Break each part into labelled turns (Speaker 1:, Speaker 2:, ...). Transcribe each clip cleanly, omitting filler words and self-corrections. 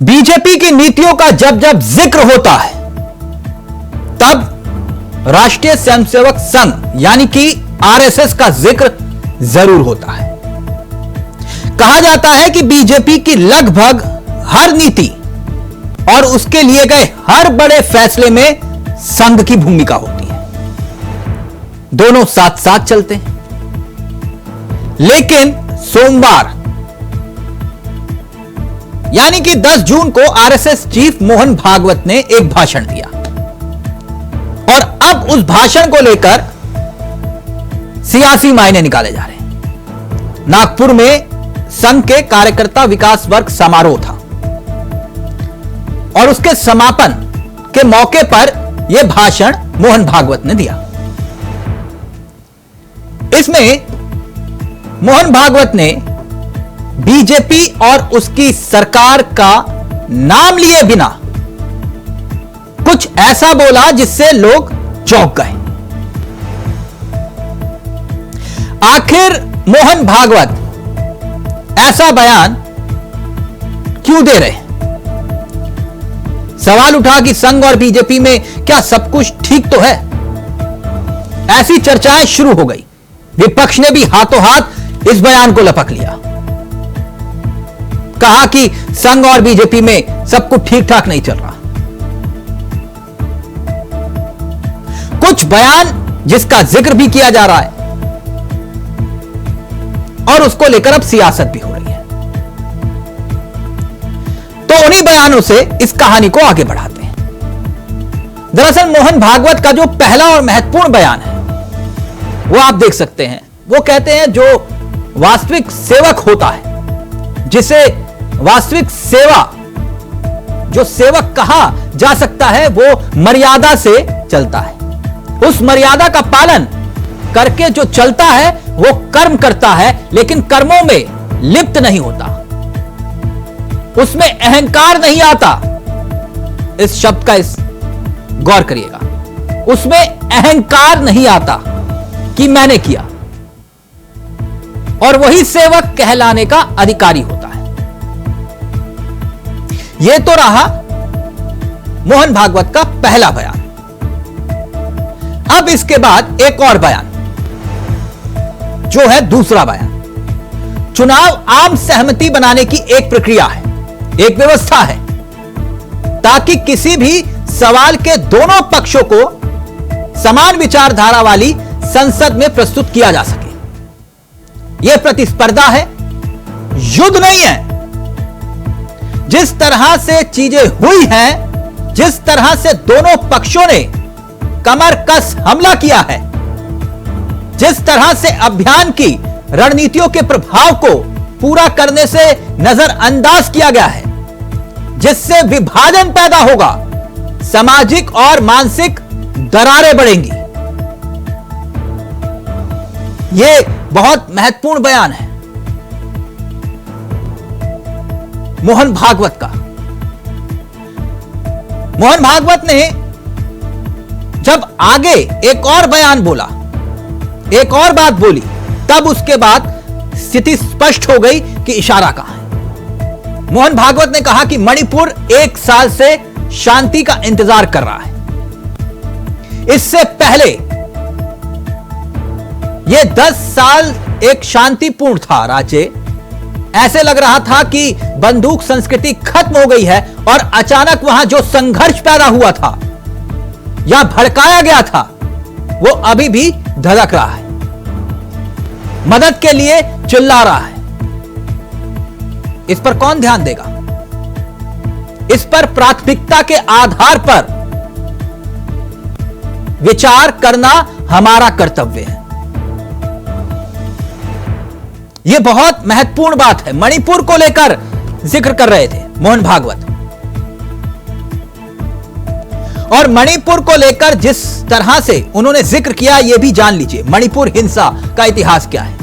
Speaker 1: BJP की नीतियों का जब जब जिक्र होता है तब राष्ट्रीय स्वयंसेवक संघ यानी कि आरएसएस का जिक्र जरूर होता है। कहा जाता है कि बीजेपी की लगभग हर नीति और उसके लिए गए हर बड़े फैसले में संघ की भूमिका होती है, दोनों साथ साथ चलते हैं। लेकिन सोमवार यानी कि 10 जून को आरएसएस चीफ मोहन भागवत ने एक भाषण दिया और अब उस भाषण को लेकर सियासी मायने निकाले जा रहे हैं। नागपुर में संघ के कार्यकर्ता विकास वर्ग समारोह था और उसके समापन के मौके पर यह भाषण मोहन भागवत ने दिया। इसमें मोहन भागवत ने बीजेपी और उसकी सरकार का नाम लिए बिना कुछ ऐसा बोला जिससे लोग चौंक गए। आखिर मोहन भागवत ऐसा बयान क्यों दे रहे? सवाल उठा कि संघ और बीजेपी में क्या सब कुछ ठीक तो है? ऐसी चर्चाएं शुरू हो गई। विपक्ष ने भी हाथों हाथ इस बयान को लपक लिया। कहा कि संघ और बीजेपी में सब कुछ ठीक ठाक नहीं चल रहा। कुछ बयान जिसका जिक्र भी किया जा रहा है और उसको लेकर अब सियासत भी हो रही है। तो उन्हीं बयानों से इस कहानी को आगे बढ़ाते हैं। दरअसल मोहन भागवत का जो पहला और महत्वपूर्ण बयान है वो आप देख सकते हैं। वो कहते हैं जो वास्तविक सेवक होता है, जिसे वास्तविक सेवा जो सेवक कहा जा सकता है, वो मर्यादा से चलता है। उस मर्यादा का पालन करके जो चलता है वो कर्म करता है, लेकिन कर्मों में लिप्त नहीं होता, उसमें अहंकार नहीं आता। इस शब्द का गौर करिएगा। उसमें अहंकार नहीं आता कि मैंने किया, और वही सेवक कहलाने का अधिकारी होता है। यह तो रहा मोहन भागवत का पहला बयान। अब इसके बाद एक और बयान जो है दूसरा बयान। चुनाव आम सहमति बनाने की एक प्रक्रिया है, एक व्यवस्था है, ताकि किसी भी सवाल के दोनों पक्षों को समान विचारधारा वाली संसद में प्रस्तुत किया जा सके। यह प्रतिस्पर्धा है, युद्ध नहीं है। जिस तरह से चीजें हुई हैं, जिस तरह से दोनों पक्षों ने कमर कस हमला किया है, जिस तरह से अभियान की रणनीतियों के प्रभाव को पूरा करने से नजरअंदाज किया गया है, जिससे विभाजन पैदा होगा, सामाजिक और मानसिक दरारें बढ़ेंगी। यह बहुत महत्वपूर्ण बयान है मोहन भागवत का। मोहन भागवत ने जब आगे एक और बयान बोला, एक और बात बोली, तब उसके बाद स्थिति स्पष्ट हो गई कि इशारा कहां है। मोहन भागवत ने कहा कि मणिपुर 1 साल से शांति का इंतजार कर रहा है। इससे पहले यह 10 साल एक शांतिपूर्ण था राज्य। ऐसे लग रहा था कि बंदूक संस्कृति खत्म हो गई है, और अचानक वहां जो संघर्ष पैदा हुआ था या भड़काया गया था, वो अभी भी धधक रहा है, मदद के लिए चिल्ला रहा है। इस पर कौन ध्यान देगा? इस पर प्राथमिकता के आधार पर विचार करना हमारा कर्तव्य है। यह बहुत महत्वपूर्ण बात है। मणिपुर को लेकर जिक्र कर रहे थे मोहन भागवत, और मणिपुर को लेकर जिस तरह से उन्होंने जिक्र किया, यह भी जान लीजिए मणिपुर हिंसा का इतिहास क्या है।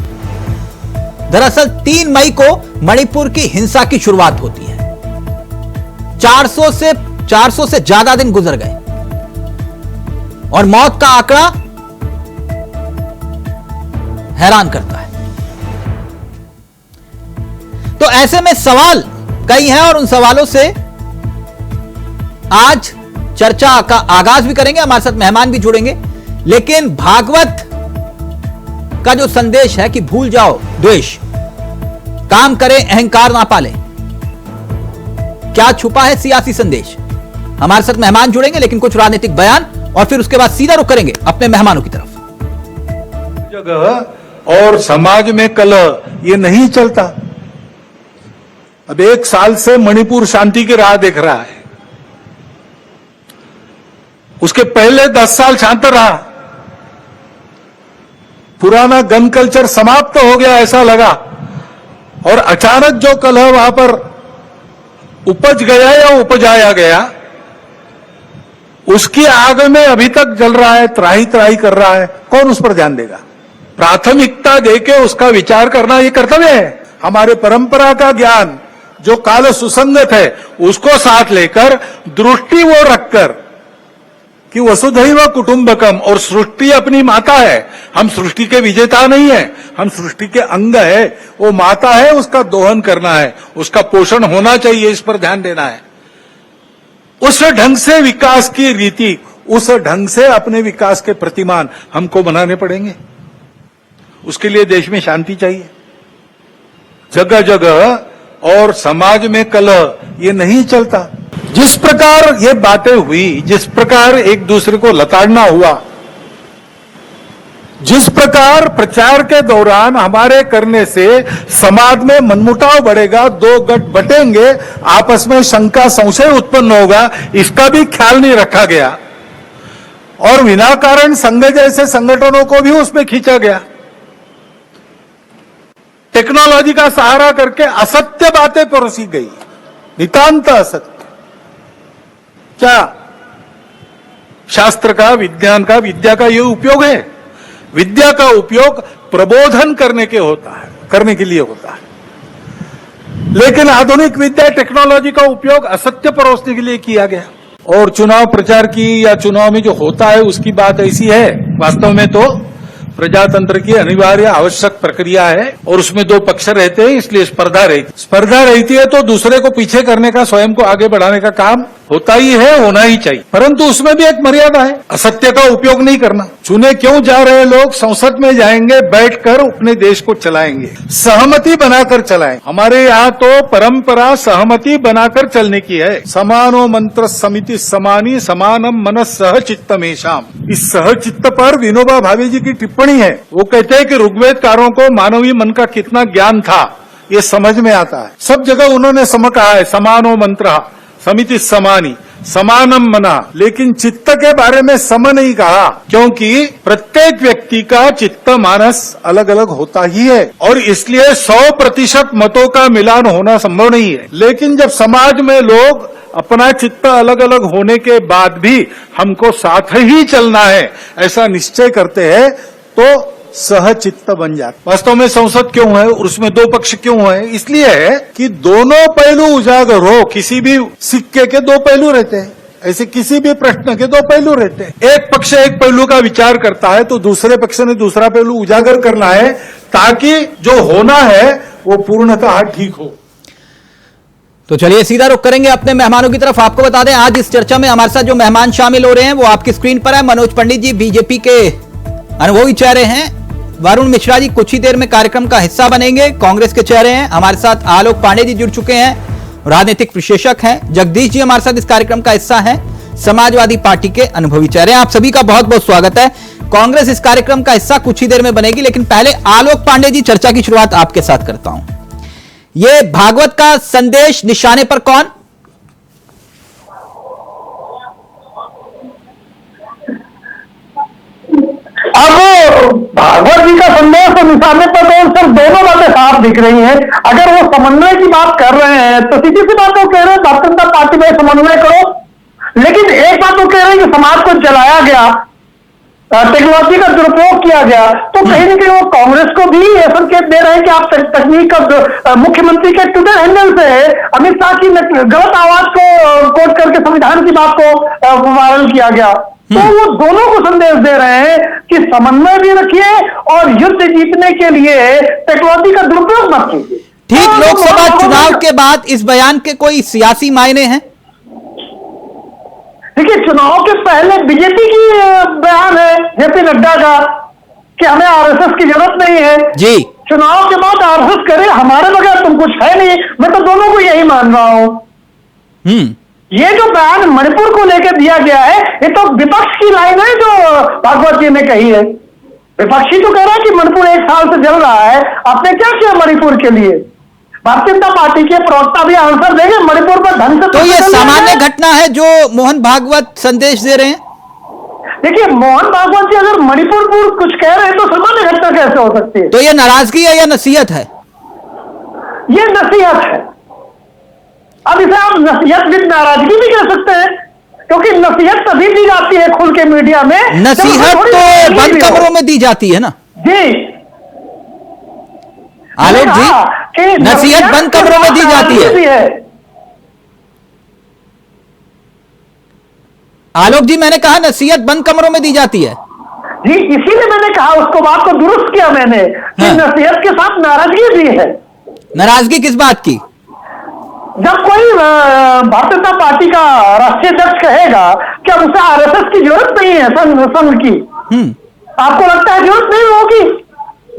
Speaker 1: दरअसल 3 मई को मणिपुर की हिंसा की शुरुआत होती है। 400 से ज्यादा दिन गुजर गए और मौत का आंकड़ा हैरान करता है। तो ऐसे में सवाल कई हैं और उन सवालों से आज चर्चा का आगाज भी करेंगे, हमारे साथ मेहमान भी जुड़ेंगे। लेकिन भागवत का जो संदेश है कि भूल जाओ द्वेष, काम करें अहंकार ना पाले, क्या छुपा है सियासी संदेश? हमारे साथ मेहमान जुड़ेंगे, लेकिन कुछ राजनीतिक बयान और फिर उसके बाद सीधा रुख करेंगे अपने मेहमानों की तरफ।
Speaker 2: जगह और समाज में कलह ये नहीं चलता। अब 1 साल से मणिपुर शांति की राह देख रहा है, उसके पहले 10 साल शांत रहा। पुराना गन कल्चर समाप्त हो गया ऐसा लगा, और अचानक जो कलह वहां पर उपज गया या उपजाया गया, उसकी आग में अभी तक जल रहा है, त्राही त्राही कर रहा है। कौन उस पर ध्यान देगा? प्राथमिकता देके उसका विचार करना ये कर्तव्य है। हमारे परंपरा का ज्ञान जो काल सुसंगत है उसको साथ लेकर दृष्टि वो रखकर कि वसुधैव कुटुंबकम, और सृष्टि अपनी माता है, हम सृष्टि के विजेता नहीं है, हम सृष्टि के अंग है। वो माता है, उसका दोहन करना है, उसका पोषण होना चाहिए, इस पर ध्यान देना है। उस ढंग से विकास की रीति, उस ढंग से अपने विकास के प्रतिमान हमको बनाने पड़ेंगे। उसके लिए देश में शांति चाहिए। जगह जगह और समाज में कलह ये नहीं चलता। जिस प्रकार ये बातें हुई, जिस प्रकार एक दूसरे को लताड़ना हुआ, जिस प्रकार प्रचार के दौरान हमारे करने से समाज में मनमुटाव बढ़ेगा, 2 गठ बटेंगे, आपस में शंका संशय उत्पन्न होगा, इसका भी ख्याल नहीं रखा गया और विनाकारण संघ जैसे संगठनों को भी उसमें खींचा गया। टेक्नोलॉजी का सहारा करके असत्य बातें परोसी गई, नितांत असत्य। क्या शास्त्र का, विज्ञान का, विद्या का ये उपयोग है? विद्या का उपयोग प्रबोधन करने के लिए होता है, लेकिन आधुनिक विद्या टेक्नोलॉजी का उपयोग असत्य परोसने के लिए किया गया। और चुनाव प्रचार की या चुनाव में जो होता है उसकी बात ऐसी है, वास्तव में तो प्रजातंत्र की अनिवार्य आवश्यक प्रक्रिया है और उसमें 2 पक्ष रहते हैं, इसलिए स्पर्धा रहती है। तो दूसरे को पीछे करने का, स्वयं को आगे बढ़ाने का काम होता ही है, होना ही चाहिए, परंतु उसमें भी एक मर्यादा है। असत्य का उपयोग नहीं करना। चुने क्यों जा रहे लोग संसद में जाएंगे, बैठकर अपने देश को चलाएंगे, सहमति बनाकर चलाएं। हमारे यहाँ तो परंपरा सहमति बनाकर चलने की है। समानो मंत्र समिति समानी समानम मनस सह चित्तमेशाम। इस सह चित्त पर विनोबा भावे जी की टिप्पणी है। वो कहते हैं कि ऋग्वेदकारों को मानवीय मन का कितना ज्ञान था ये समझ में आता है। सब जगह उन्होंने कहा है, समानो मंत्र समिति समानी समानम मना, लेकिन चित्त के बारे में सम नहीं कहा, क्योंकि प्रत्येक व्यक्ति का चित्त मानस अलग अलग होता ही है और इसलिए 100% मतों का मिलान होना संभव नहीं है। लेकिन जब समाज में लोग अपना चित्त अलग अलग होने के बाद भी हमको साथ ही चलना है ऐसा निश्चय करते हैं, तो सहचित्त बन जाता। वास्तव में संसद क्यों है, उसमें 2 पक्ष क्यों है? इसलिए है कि दोनों पहलू उजागर हो। किसी भी सिक्के के 2 पहलू रहते हैं, ऐसे किसी भी प्रश्न के 2 पहलू रहते हैं। एक पक्ष एक पहलू का विचार करता है तो दूसरे पक्ष ने दूसरा पहलू उजागर करना है, ताकि जो होना है वो पूर्णतः ठीक हो।
Speaker 1: तो चलिए सीधा रुख करेंगे अपने मेहमानों की तरफ। आपको बता दें, आज इस चर्चा में हमारे साथ जो मेहमान शामिल हो रहे हैं वो आपकी स्क्रीन पर है। मनोज पंडित जी बीजेपी के अनुभवी चेहरे हैं। वरुण मिश्रा जी कुछ ही देर में कार्यक्रम का हिस्सा बनेंगे, कांग्रेस के चेहरे हैं। हमारे साथ आलोक पांडे जी जुड़ चुके हैं, राजनीतिक विशेषज्ञ हैं। जगदीश जी हमारे साथ इस कार्यक्रम का हिस्सा हैं, समाजवादी पार्टी के अनुभवी चेहरे हैं। आप सभी का बहुत बहुत स्वागत है। कांग्रेस इस कार्यक्रम का हिस्सा कुछ ही देर में बनेगी, लेकिन पहले आलोक पांडे जी, चर्चा की शुरुआत आपके साथ करता हूं। ये भागवत का संदेश निशाने पर कौन?
Speaker 3: अब भागवत जी का संदेश और निशाने पर तो सिर्फ दोनों बातें साफ दिख रही हैं। अगर वो समन्वय की बात कर रहे हैं तो सीधी सी बात वो कह रहे हैं भारतीय जनता पार्टी में समन्वय करो, लेकिन एक बात वो कह रहे हैं कि समाज को जलाया गया, टेक्नोलॉजी का दुरुपयोग किया गया, तो कहीं ना कहीं वो कांग्रेस को भी ये संकेत दे रहे हैं कि आप तकनीक का, मुख्यमंत्री के ट्विटर हैंडल से अमित शाह की गलत आवाज को कोट करके संविधान की बात को वायरल किया गया। तो वो दोनों को संदेश दे रहे हैं कि समन्वय भी रखिए और युद्ध जीतने के लिए टेक्नोलॉजी का दुरुपयोग मत कीजिए।
Speaker 1: ठीक, लोकसभा चुनाव के बाद इस बयान के कोई सियासी मायने हैं?
Speaker 3: देखिए, चुनाव के पहले बीजेपी की बयान है जेपी नड्डा का कि हमें आरएसएस की जरूरत नहीं है
Speaker 1: जी।
Speaker 3: चुनाव के बाद आरएसएस करे हमारे बगैर तुम कुछ है नहीं। मैं तो दोनों को यही मान रहा हूं। ये जो बयान मणिपुर को लेकर दिया गया है, ये तो विपक्ष की लाइन है जो भागवत जी ने कही है। विपक्षी तो कह रहा है कि मणिपुर 1 साल से जल रहा है, आपने क्या किया मणिपुर के लिए? भारतीय जनता पार्टी के प्रवक्ता भी आंसर देंगे मणिपुर पर ढंग से।
Speaker 1: तो ये सामान्य घटना है जो मोहन भागवत संदेश दे रहे हैं?
Speaker 3: देखिए, मोहन भागवत जी अगर मणिपुर कुछ कह रहे हैं तो सामान्य घटना कैसे हो सकती है?
Speaker 1: तो ये नाराजगी है या नसीहत है?
Speaker 3: ये नसीहत है। अब इसे आप नसीहत विद नाराजगी भी कह सकते हैं, क्योंकि नसीहत तभी दी जाती है खुल के मीडिया में।
Speaker 1: नसीहत तो बंद कमरों में दी जाती है ना
Speaker 3: जी।
Speaker 1: आलोक जी, नसीहत बंद कमरों में दी जाती है। आलोक जी, मैंने कहा नसीहत बंद कमरों में दी जाती है
Speaker 3: जी, इसीलिए मैंने कहा, उसको बात को दुरुस्त किया मैंने कि
Speaker 1: हाँ।
Speaker 3: नसीहत के साथ नाराजगी भी है।
Speaker 1: नाराजगी किस बात की?
Speaker 3: जब कोई भारतीय जनता पार्टी का राष्ट्रीय अध्यक्ष कहेगा कि अब उसे आरएसएस की जरूरत नहीं है संघ की, आपको लगता है जरूरत नहीं होगी?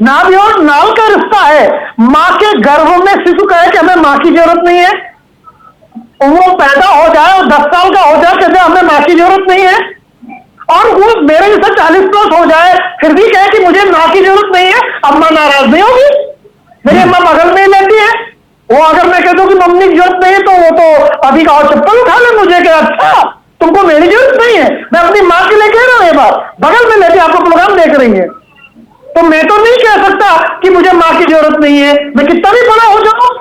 Speaker 3: नाभि और नाल का रिश्ता है। मां के गर्भ में शिशु कहे कि हमें मां की जरूरत नहीं है, वो पैदा हो जाए और 10 साल का हो जाए कहते हमें मां की जरूरत नहीं है, और वो मेरे जैसा 40+ हो जाए फिर भी कहे कि मुझे मां की जरूरत नहीं है। अम्मा नाराज नहीं होगी? मेरी अम्मा बगल में ही लेती है, वो अगर मैं कहता हूं कि मम्मी की जरूरत नहीं है तो वो तो अभी का चप्पल उठा ले मुझे कि अच्छा तुमको मेरी जरूरत नहीं है। मैं अपनी मां के लिए कह रहा हूं, ये बात बगल में लेती, आपको प्रोग्राम देख रही है, तो मैं तो नहीं कह सकता कि मुझे मां की जरूरत नहीं है, मैं कितना भी बड़ा हो जाऊं।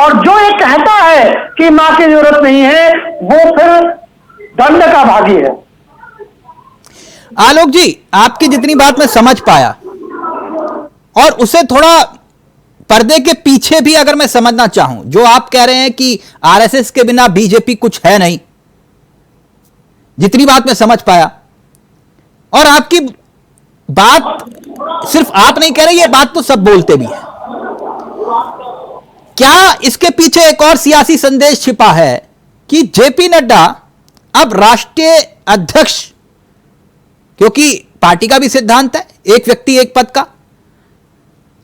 Speaker 3: और जो ये कहता है कि मां की जरूरत नहीं है वो फिर दंड का भागी है।
Speaker 1: आलोक जी, आपकी जितनी बात मैं समझ पाया और उसे थोड़ा पर्दे के पीछे भी अगर मैं समझना चाहूं, जो आप कह रहे हैं कि आरएसएस के बिना बीजेपी कुछ है नहीं, जितनी बात मैं समझ पाया, और आपकी बात सिर्फ आप नहीं कह रहे, ये बात तो सब बोलते भी हैं, क्या इसके पीछे एक और सियासी संदेश छिपा है कि जेपी नड्डा अब राष्ट्रीय अध्यक्ष, क्योंकि पार्टी का भी सिद्धांत है एक व्यक्ति एक पद का,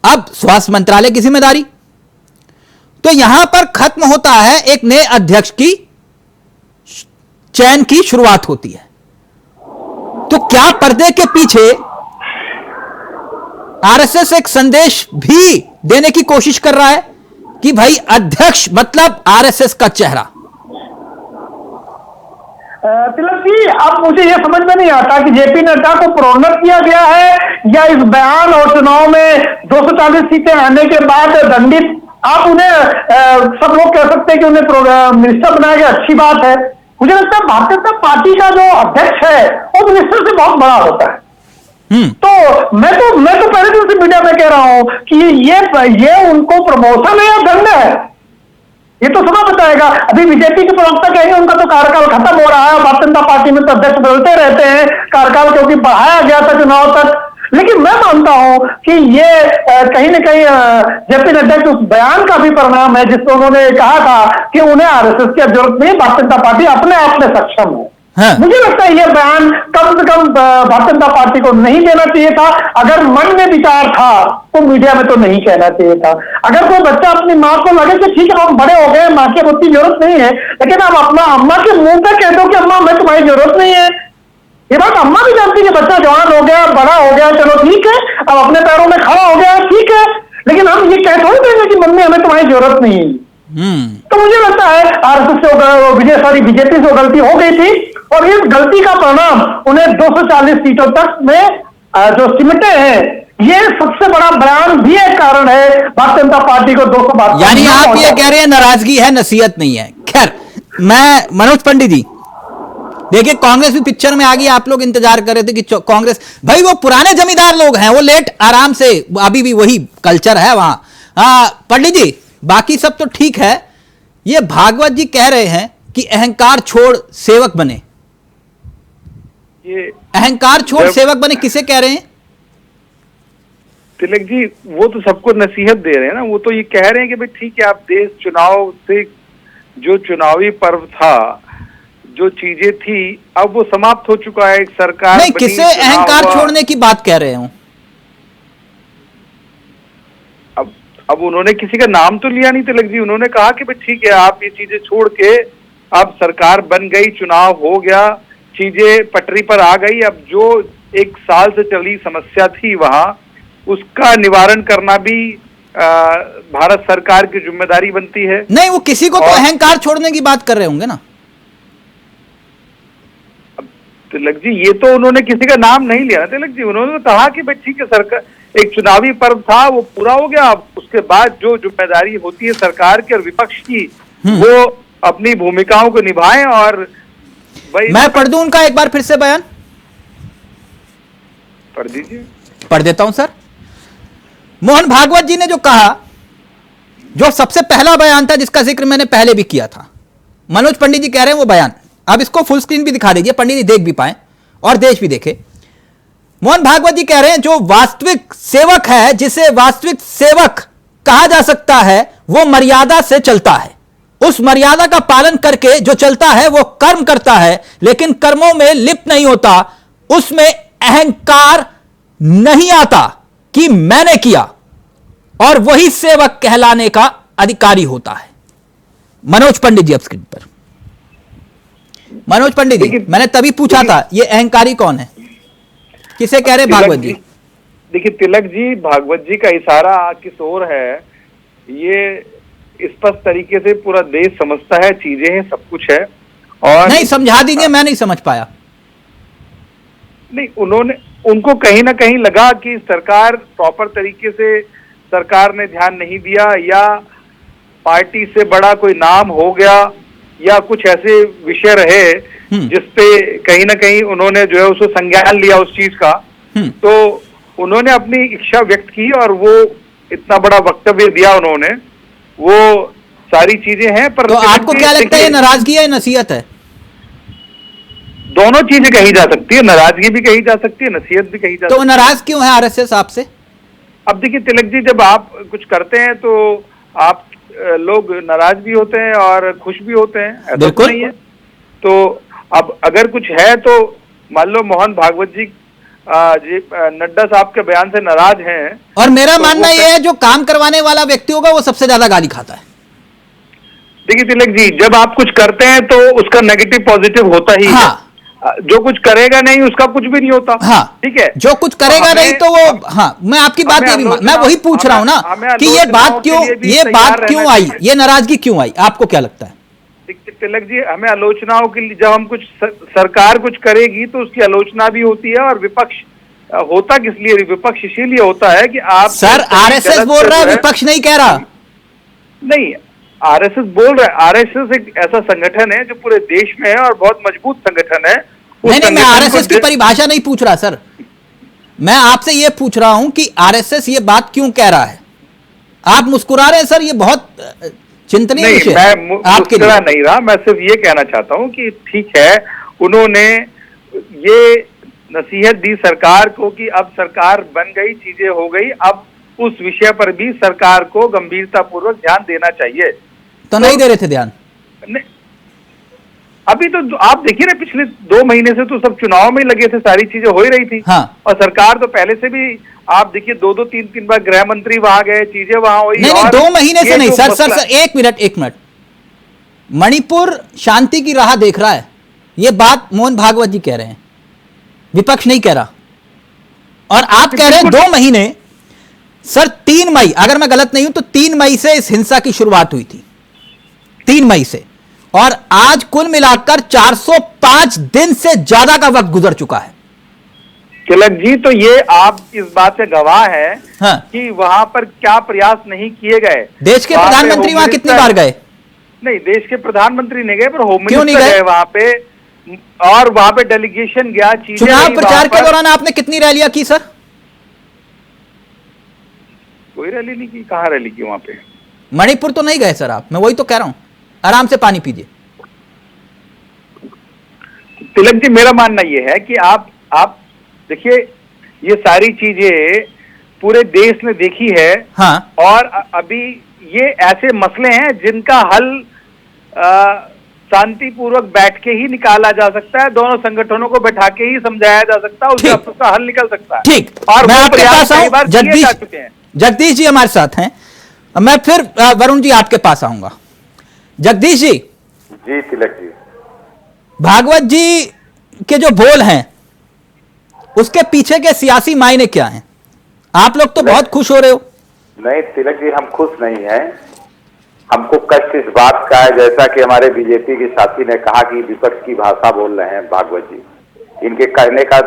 Speaker 1: अब स्वास्थ्य मंत्रालय की जिम्मेदारी, तो यहां पर खत्म होता है, एक नए अध्यक्ष की चयन की शुरुआत होती है। तो क्या पर्दे के पीछे आरएसएस एक संदेश भी देने की कोशिश कर रहा है कि भाई अध्यक्ष मतलब आरएसएस का चेहरा?
Speaker 3: तिलक जी, अब मुझे यह समझ में नहीं आता कि जेपी नड्डा को प्रोन्नत किया गया है या इस बयान और चुनाव में 240 सीटें आने के बाद दंडित, आप उन्हें सब लोग कह सकते हैं कि उन्हें मिनिस्टर बनाया गया, अच्छी बात है। मुझे लगता है भारतीय जनता पार्टी का जो अध्यक्ष है वो मिनिस्टर से बहुत बड़ा होता है। तो मैं तो पहले दिन से मीडिया में कह रहा हूं कि ये उनको प्रमोशन है या दंड है, ये तो समय बताएगा। अभी बीजेपी के प्रवक्ता कहेंगे उनका तो कार्यकाल खत्म हो रहा है, भारतीय जनता पार्टी में तो अध्यक्ष बदलते रहते हैं, कार्यकाल क्योंकि बढ़ाया गया था चुनाव तक। लेकिन मैं मानता हूं कि ये कहीं ना कहीं जेपी नड्डा के उस बयान का भी परिणाम है जिसमें उन्होंने कहा था कि उन्हें आरएसएस की जरूरत नहीं, भारतीय जनता पार्टी अपने आप में सक्षम है। हाँ। मुझे लगता है यह बयान कम से कम भारतीय जनता पार्टी को नहीं देना चाहिए था। अगर मन में विचार था तो मीडिया में तो नहीं कहना चाहिए था। अगर कोई बच्चा अपनी माँ को लगे कि ठीक है हम बड़े हो गए, माँ की उतनी जरूरत नहीं है, लेकिन आप अपना अम्मा के मुंह पे कह दो कि अम्मा मैं तुम्हारी जरूरत नहीं है, ये बात अम्मा भी जानती है कि बच्चा जवान हो गया, बड़ा हो गया, चलो ठीक है, अब अपने पैरों में खड़ा हो गया, ठीक है, लेकिन हम ये कह थोड़ी देंगे कि मम्मी हमें तुम्हारी जरूरत नहीं है। तो मुझे लगता है आरएसएस से बीजेपी से गलती हो गई थी और इस गलती का परिणाम उन्हें 240 सीटों तक में जो सिमटे हैं, ये सबसे बड़ा बयान भी एक कारण है भारतीय जनता पार्टी को 212।
Speaker 1: यानी आप ये कह रहे हैं नाराजगी है, नसीहत नहीं है। खैर, मैं मनोज पंडित जी, देखिए कांग्रेस भी पिक्चर में आ गई, आप लोग इंतजार कर रहे थे कि कांग्रेस, भाई वो पुराने जमींदार लोग हैं, वो लेट आराम से, अभी भी वही कल्चर है वहां। पंडित जी, बाकी सब तो ठीक है, ये भागवत जी कह रहे हैं कि अहंकार छोड़ सेवक बने।
Speaker 4: ये
Speaker 1: अहंकार छोड़ सेवक बने किसे कह रहे हैं?
Speaker 4: तिलक जी, वो तो सबको नसीहत दे रहे हैं ना, वो तो ये कह रहे हैं कि भाई ठीक है, आप देश चुनाव से, जो चुनावी पर्व था जो चीजें थी अब वो समाप्त हो चुका है। एक सरकार
Speaker 1: नहीं,
Speaker 4: बनी,
Speaker 1: किसे
Speaker 4: चुनाव
Speaker 1: अहंकार
Speaker 4: हुआ।
Speaker 1: छोड़ने की बात कह रहे हो?
Speaker 4: अब उन्होंने किसी का नाम तो लिया नहीं तिलक जी, उन्होंने कहा कि भाई ठीक है आप ये चीजें छोड़ के, अब सरकार बन गई, चुनाव हो गया, चीजें पटरी पर आ गई, अब जो 1 साल से चली समस्या थी वहां, उसका निवारण करना भी भारत सरकार की जिम्मेदारी बनती है।
Speaker 1: नहीं, वो किसी को तो
Speaker 4: और-
Speaker 1: अहंकार छोड़ने की बात कर रहे होंगे ना।
Speaker 4: तिलक जी ये तो उन्होंने किसी का नाम नहीं लिया ना तिलक जी, उन्होंने तो कहा कि भाई ठीक है सरकार, एक चुनावी पर्व था वो पूरा हो गया, अब उसके बाद जो जिम्मेदारी होती है सरकार की और विपक्ष की वो अपनी भूमिकाओं को निभाएं। और भाई
Speaker 1: मैं पढ़ दूं उनका एक बार फिर से बयान?
Speaker 4: पढ़ दीजिए।
Speaker 1: पढ़ देता हूं सर। मोहन भागवत जी ने जो कहा, जो सबसे पहला बयान था जिसका जिक्र मैंने पहले भी किया था, मनोज पंडित जी कह रहे हैं वो बयान, अब इसको फुल स्क्रीन भी दिखा दीजिए, पंडित जी देख भी पाए और देश भी देखे। मोहन भागवत जी कह रहे हैं जो वास्तविक सेवक है, जिसे वास्तविक सेवक कहा जा सकता है, वो मर्यादा से चलता है। उस मर्यादा का पालन करके जो चलता है वो कर्म करता है, लेकिन कर्मों में लिप्त नहीं होता, उसमें अहंकार नहीं आता कि मैंने किया, और वही सेवक कहलाने का अधिकारी होता है। मनोज पंडित जी अब स्क्रीन पर। मनोज पंडित जी,
Speaker 4: देखिए-
Speaker 1: मैंने तभी पूछा था ये अहंकारी कौन है, किसे कह रहे भागवत जी?
Speaker 4: देखिए तिलक जी, भागवत जी का इशारा किस ओर है ये स्पष्ट तरीके से पूरा देश समझता है, चीजें हैं, सब कुछ है। और
Speaker 1: नहीं, समझा दीजिए, मैं नहीं समझ पाया।
Speaker 4: नहीं, उनको कहीं ना कहीं लगा कि सरकार प्रॉपर तरीके से सरकार ने ध्यान नहीं दिया, या पार्टी से बड़ा कोई नाम हो गया, या कुछ ऐसे विषय रहे जिसपे कहीं ना कहीं उन्होंने जो है उसको संज्ञान लिया उस चीज का, तो उन्होंने अपनी इच्छा व्यक्त की और वो इतना बड़ा वक्तव्य दिया उन्होंने, वो सारी चीजें हैं। पर
Speaker 1: तो आपको क्या लगता है ये नाराजगी है, नसीहत है?
Speaker 4: दोनों चीजें कही जा सकती है, नाराजगी भी कही जा सकती है, नसीहत भी कही जा
Speaker 1: तो
Speaker 4: सकती है।
Speaker 1: नाराज क्यों है आरएसएस आपसे?
Speaker 4: अब देखिए तिलक जी, जब आप कुछ करते हैं तो आप लोग नाराज भी होते हैं और खुश भी होते हैं, ऐसा
Speaker 1: बिल्कुल
Speaker 4: नहीं है। तो अब अगर कुछ है तो मान लो मोहन भागवत जी नड्डा साहब के बयान से नाराज हैं,
Speaker 1: और मेरा
Speaker 4: तो
Speaker 1: मानना
Speaker 4: वो
Speaker 1: यह है जो काम करवाने वाला व्यक्ति होगा वो सबसे ज्यादा गाली खाता है।
Speaker 4: देखिए तिलक जी, जब आप कुछ करते हैं तो उसका नेगेटिव पॉजिटिव होता ही
Speaker 1: हाँ।
Speaker 4: है। जो कुछ करेगा नहीं उसका कुछ भी नहीं होता।
Speaker 1: हाँ,
Speaker 4: ठीक है,
Speaker 1: जो कुछ करेगा नहीं तो वो, हाँ, मैं आपकी बात ये भी, मैं वही पूछ रहा हूं ना कि ये बात क्यों आई, ये नाराजगी क्यों आई, आपको क्या लगता है?
Speaker 4: तिलक जी, हमें आलोचनाओं के लिए, जब हम कुछ सरकार कुछ करेगी तो उसकी आलोचना भी होती है, और विपक्ष होता किस लिए, विपक्ष इसीलिए होता है कि आप
Speaker 1: सर आरएसएस बोल रहा है, विपक्ष नहीं कह रहा।
Speaker 4: नहीं, आरएसएस बोल रहा है। आरएसएस एक ऐसा संगठन है जो पूरे देश में है और बहुत मजबूत संगठन है।
Speaker 1: नहीं, मैं आरएसएस की परिभाषा नहीं पूछ रहा सर, मैं आपसे यह पूछ रहा हूं कि आरएसएस ये बात क्यों कह रहा है। आप मुस्कुरा रहे हैं सर, ये बहुत चिंतनीय विषय है आपके लिए।
Speaker 4: नहीं रहा, मैं सिर्फ ये कहना चाहता हूं कि ठीक है, उन्होंने ये नसीहत दी सरकार को कि अब सरकार बन गई, चीजें हो गई, अब उस विषय पर भी सरकार को गंभीरता पूर्वक ध्यान देना चाहिए।
Speaker 1: तो नहीं दे रहे थे ध्यान?
Speaker 4: अभी तो आप देखिए ना, पिछले 2 महीने से तो सब चुनाव में लगे थे, सारी चीजें हो ही रही थी।
Speaker 1: हाँ।
Speaker 4: और सरकार तो पहले से भी, आप देखिए 2-2, 3-3 बार गृह मंत्री वहां गए, चीजें वहां हुई।
Speaker 1: नहीं, 2 महीने से नहीं सर, एक मिनट, मणिपुर शांति की राह देख रहा है, ये बात मोहन भागवत जी कह रहे हैं, विपक्ष नहीं कह रहा। और आप कह रहे हैं 2 महीने। सर 3 मई, अगर मैं गलत नहीं हूं तो 3 मई से इस हिंसा की शुरुआत हुई थी, 3 मई से, और आज कुल मिलाकर 405 दिन से ज्यादा का वक्त गुजर चुका है।
Speaker 4: तिलक जी, तो ये आप इस बात से गवाह हैं
Speaker 1: हाँ।
Speaker 4: कि वहां पर क्या प्रयास नहीं किए गए।
Speaker 1: देश के प्रधानमंत्री वहां कितनी बार गए?
Speaker 4: नहीं, देश के प्रधानमंत्री नहीं गए, पर होम
Speaker 1: क्यों नहीं
Speaker 4: मिनिस्टर
Speaker 1: गए
Speaker 4: गए वहां पे, और वहां पे डेलीगेशन गया। चीजें
Speaker 1: चुनाव
Speaker 4: हुई
Speaker 1: प्रचार
Speaker 4: वहां
Speaker 1: के
Speaker 4: पर।
Speaker 1: दौरान आपने कितनी रैलियां की सर?
Speaker 4: कोई रैली नहीं की। कहाँ रैली की वहां पे?
Speaker 1: मणिपुर तो नहीं गए सर आप, मैं वही तो कह रहा हूं, आराम से पानी पीजिए।
Speaker 4: तिलक जी, मेरा मानना यह है कि आप देखिए, ये सारी चीजें पूरे देश ने देखी है।
Speaker 1: हाँ।
Speaker 4: और अभी ये ऐसे मसले हैं जिनका हल शांतिपूर्वक बैठ के ही निकाला जा सकता है, दोनों संगठनों को बैठा के ही समझाया जा सकता है, उससे
Speaker 1: ठीक।
Speaker 4: उसका हल निकल सकता है।
Speaker 1: ठीक,
Speaker 4: और
Speaker 1: मैं
Speaker 4: वो
Speaker 1: आपके
Speaker 4: प्रयास
Speaker 1: पास
Speaker 4: कई
Speaker 1: आऊं।
Speaker 4: बार किए जा चुके हैं।
Speaker 1: जगदीश जी हमारे साथ हैं, मैं फिर वरुण जी आपके पास आऊंगा। जगदीश जी,
Speaker 5: जी तिलक जी,
Speaker 1: भागवत जी के जो बोल हैं उसके पीछे के सियासी मायने क्या हैं? आप लोग तो बहुत खुश हो रहे हो।
Speaker 5: नहीं तिलक जी, हम खुश नहीं हैं। हमको कष्ट इस बात का है, जैसा कि हमारे बीजेपी के साथी ने कहा कि विपक्ष की भाषा बोल रहे हैं भागवत जी। इनके कहने का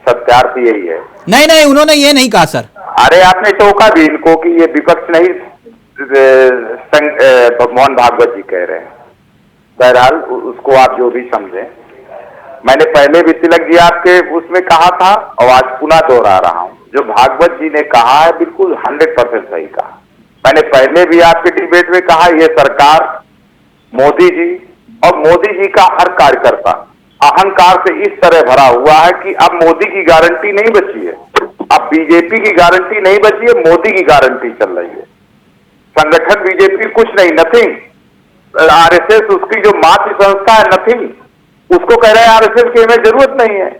Speaker 5: सत्यार्थ यही है।
Speaker 1: नहीं नहीं, उन्होंने ये नहीं कहा सर।
Speaker 5: अरे आपने टोका भी इनको कि ये विपक्ष नहीं, मोहन भागवत जी कह रहे हैं। बहरहाल उसको आप जो भी समझें, मैंने पहले भी तिलक जी आपके उसमें कहा था और आज पुनः दोहरा रहा हूं, जो भागवत जी ने कहा है बिल्कुल 100% सही कहा। मैंने पहले भी आपके डिबेट में कहा, ये सरकार, मोदी जी और मोदी जी का हर कार्यकर्ता अहंकार से इस तरह भरा हुआ है कि अब मोदी की गारंटी नहीं बची है, अब बीजेपी की गारंटी नहीं बची है, मोदी की गारंटी चल रही है। संगठन बीजेपी कुछ नहीं, नथिंग। आरएसएस उसकी जो मातृ संस्था है, नथिंग। उसको कह रहे हैं आरएसएस की हमें जरूरत नहीं है,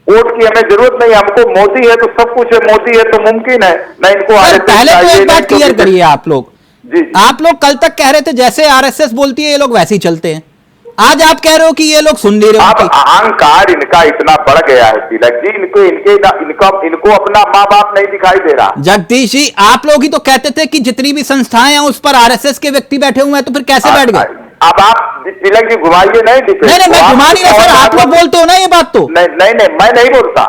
Speaker 5: वोट की हमें जरूरत नहीं, हमको मोदी है तो सब कुछ है, मोदी है तो मुमकिन है ना। इनको
Speaker 1: पहले तो एक बात क्लियर करिए आप लोग।
Speaker 5: जी,
Speaker 1: आप लोग कल तक कह रहे थे जैसे आरएसएस बोलती है ये लोग वैसे ही चलते हैं, आज आप कह रहे हो कि ये लोग सुन नहीं रहे।
Speaker 5: अब अहंकार इनका इतना बढ़ गया है तिलक जी, इनको अपना माँ बाप नहीं दिखाई दे रहा।
Speaker 1: जगदीश जी, आप लोग ही तो कहते थे कि जितनी भी संस्थाएं हैं उस पर आरएसएस के व्यक्ति बैठे हुए हैं, तो फिर कैसे बैठ गए?
Speaker 5: अब आप तिलक जी घुमाइए नहीं।
Speaker 1: नहीं, मैं घुमा नहीं रहा सर, आप लोग बोलते हो ना ये बात। तो
Speaker 5: नहीं, मैं नहीं बोलता।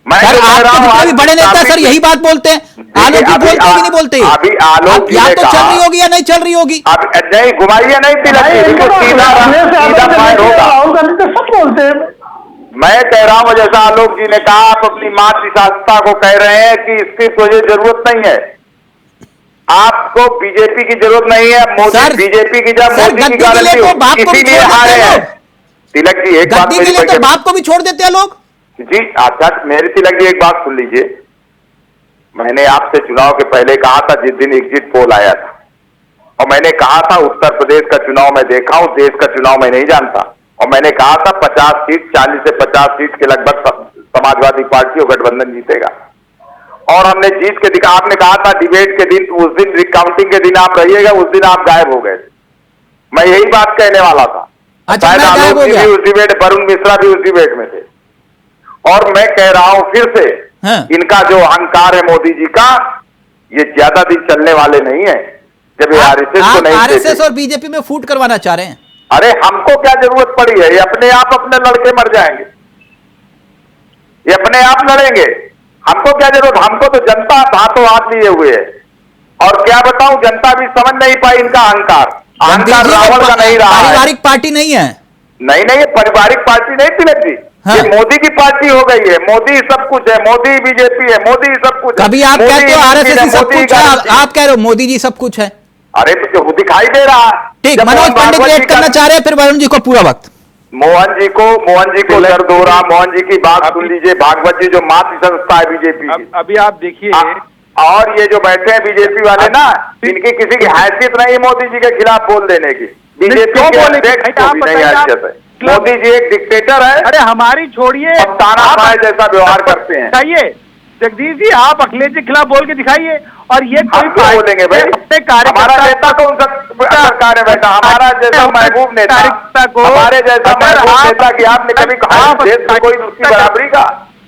Speaker 5: मैं
Speaker 1: सर, आपके जितने भी बड़े नेता सर यही बात बोलते हैं। आलोक जी बोलते कि नहीं बोलते?
Speaker 5: अभी आलोक
Speaker 1: या तो चल रही होगी या नहीं चल रही होगी।
Speaker 5: अब नहीं घुमाइए नहीं तिलक जी, बिल्कुल सीधा पॉइंट होगा।
Speaker 3: राहुल गांधी तो सब बोलते हैं।
Speaker 5: मैं कह रहा हूं जैसा आलोक जी ने कहा, आप अपनी मातृ संस्था को कह रहे हैं कि इसकी तुझे जरूरत नहीं है, आपको बीजेपी की जरूरत नहीं है। मोदी बीजेपी की जब मोदी की गारंटी इसीलिए हारे हैं। तिलक जी एक बात
Speaker 1: के लिए तो बाप को भी छोड़ देते हैं लोग
Speaker 5: जी। अच्छा मेरी तिलक जी एक बात सुन लीजिए, मैंने आपसे चुनाव के पहले कहा था, जिस दिन एग्जिट पोल आया था, और मैंने कहा था उत्तर प्रदेश का चुनाव मैं देखा हूं, देश का चुनाव मैं नहीं जानता, और मैंने कहा था 50 सीट 40 से 50 सीट के लगभग समाजवादी पार्टी और गठबंधन जीतेगा, और हमने जीत के दिखा। आपने कहा था डिबेट के दिन, उस दिन रिकाउंटिंग के दिन आप रहिएगा, उस दिन आप गायब हो गए। मैं यही बात कहने वाला था।
Speaker 1: अच्छा, मैं गायब हो गया।
Speaker 5: उस डिबेट, वरुण मिश्रा भी उस डिबेट में थे, और मैं कह रहा हूं फिर से, इनका जो अहंकार है मोदी जी का, ये ज्यादा दिन चलने वाले नहीं है। जब ये आरएसएस को नहीं,
Speaker 1: आरएसएस और बीजेपी में फूट करवाना चाह रहे हैं।
Speaker 5: अरे हमको क्या जरूरत पड़ी है, ये अपने आप अपने लड़के मर जाएंगे, ये अपने आप लड़ेंगे, हमको क्या जरूरत। हमको तो जनता हाथों हाथ लिए हुए है, और क्या बताऊं, जनता भी समझ नहीं पाई इनका अहंकार। अहंकार रावण का नहीं रहा है।
Speaker 1: पारिवारिक पार्टी नहीं है।
Speaker 5: नहीं, ये पारिवारिक पार्टी नहीं तिलक जी, ये मोदी की पार्टी हो गई है। मोदी सब कुछ है, मोदी बीजेपी है, मोदी सब कुछ है।
Speaker 1: कभी आप कहते हो आरएसएस सब कुछ है, आप कह रहे हो मोदी जी सब कुछ है।
Speaker 5: अरे तो दिखाई दे रहा।
Speaker 1: ठीक, मनोज पंडित वेट करना चाह रहे हैं, फिर वरुण जी को पूरा वक्त।
Speaker 5: मोहन जी को दर्द हो रहा। मोहन जी की बात सुन लीजिए। भागवत जी जो मातृ संस्था है बीजेपी की,
Speaker 4: अभी आप देखिए,
Speaker 5: और ये जो बैठे हैं बीजेपी वाले ना, इनकी किसी की हैसियत नहीं है मोदी जी के खिलाफ बोल देने की। बीजेपी के अध्यक्ष को भी नहीं हैसियत है। मोदी जी एक डिक्टेटर है।
Speaker 4: अरे हमारी छोड़िए,
Speaker 5: तानाशाह जैसा व्यवहार करते हैं।
Speaker 4: चाहिए जगदीश जी, आप अखिलेश जी के खिलाफ बोल के दिखाइए। और ये कोई
Speaker 5: बोलेंगे भाई, हमारा नेता तो सरकार है बैठा, हमारा जैसा महबूब नेता को, हमारे जैसा महबूब नेता की आपने कभी कहा देश में कोई उसकी बराबरी का?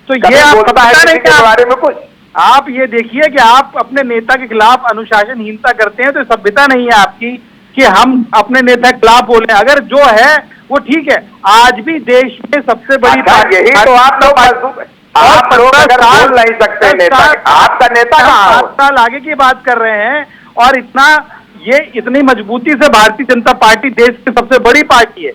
Speaker 4: तो ये आप पता नहीं
Speaker 5: के बारे में कुछ।
Speaker 4: आप ये देखिए कि आप अपने नेता के खिलाफ अनुशासनहीनता करते हैं, तो सभ्यता नहीं है आपकी कि हम अपने नेता के खिलाफ बोले। अगर जो है वो ठीक है। आज भी देश में सबसे बड़ी पार्टी,
Speaker 5: यही तो आप लोग अगर बोल नहीं सकते नेता, आपका नेता कहाँ?
Speaker 4: 7 साल आगे की बात कर रहे हैं, और इतनी मजबूती से भारतीय जनता पार्टी देश की सबसे बड़ी पार्टी है।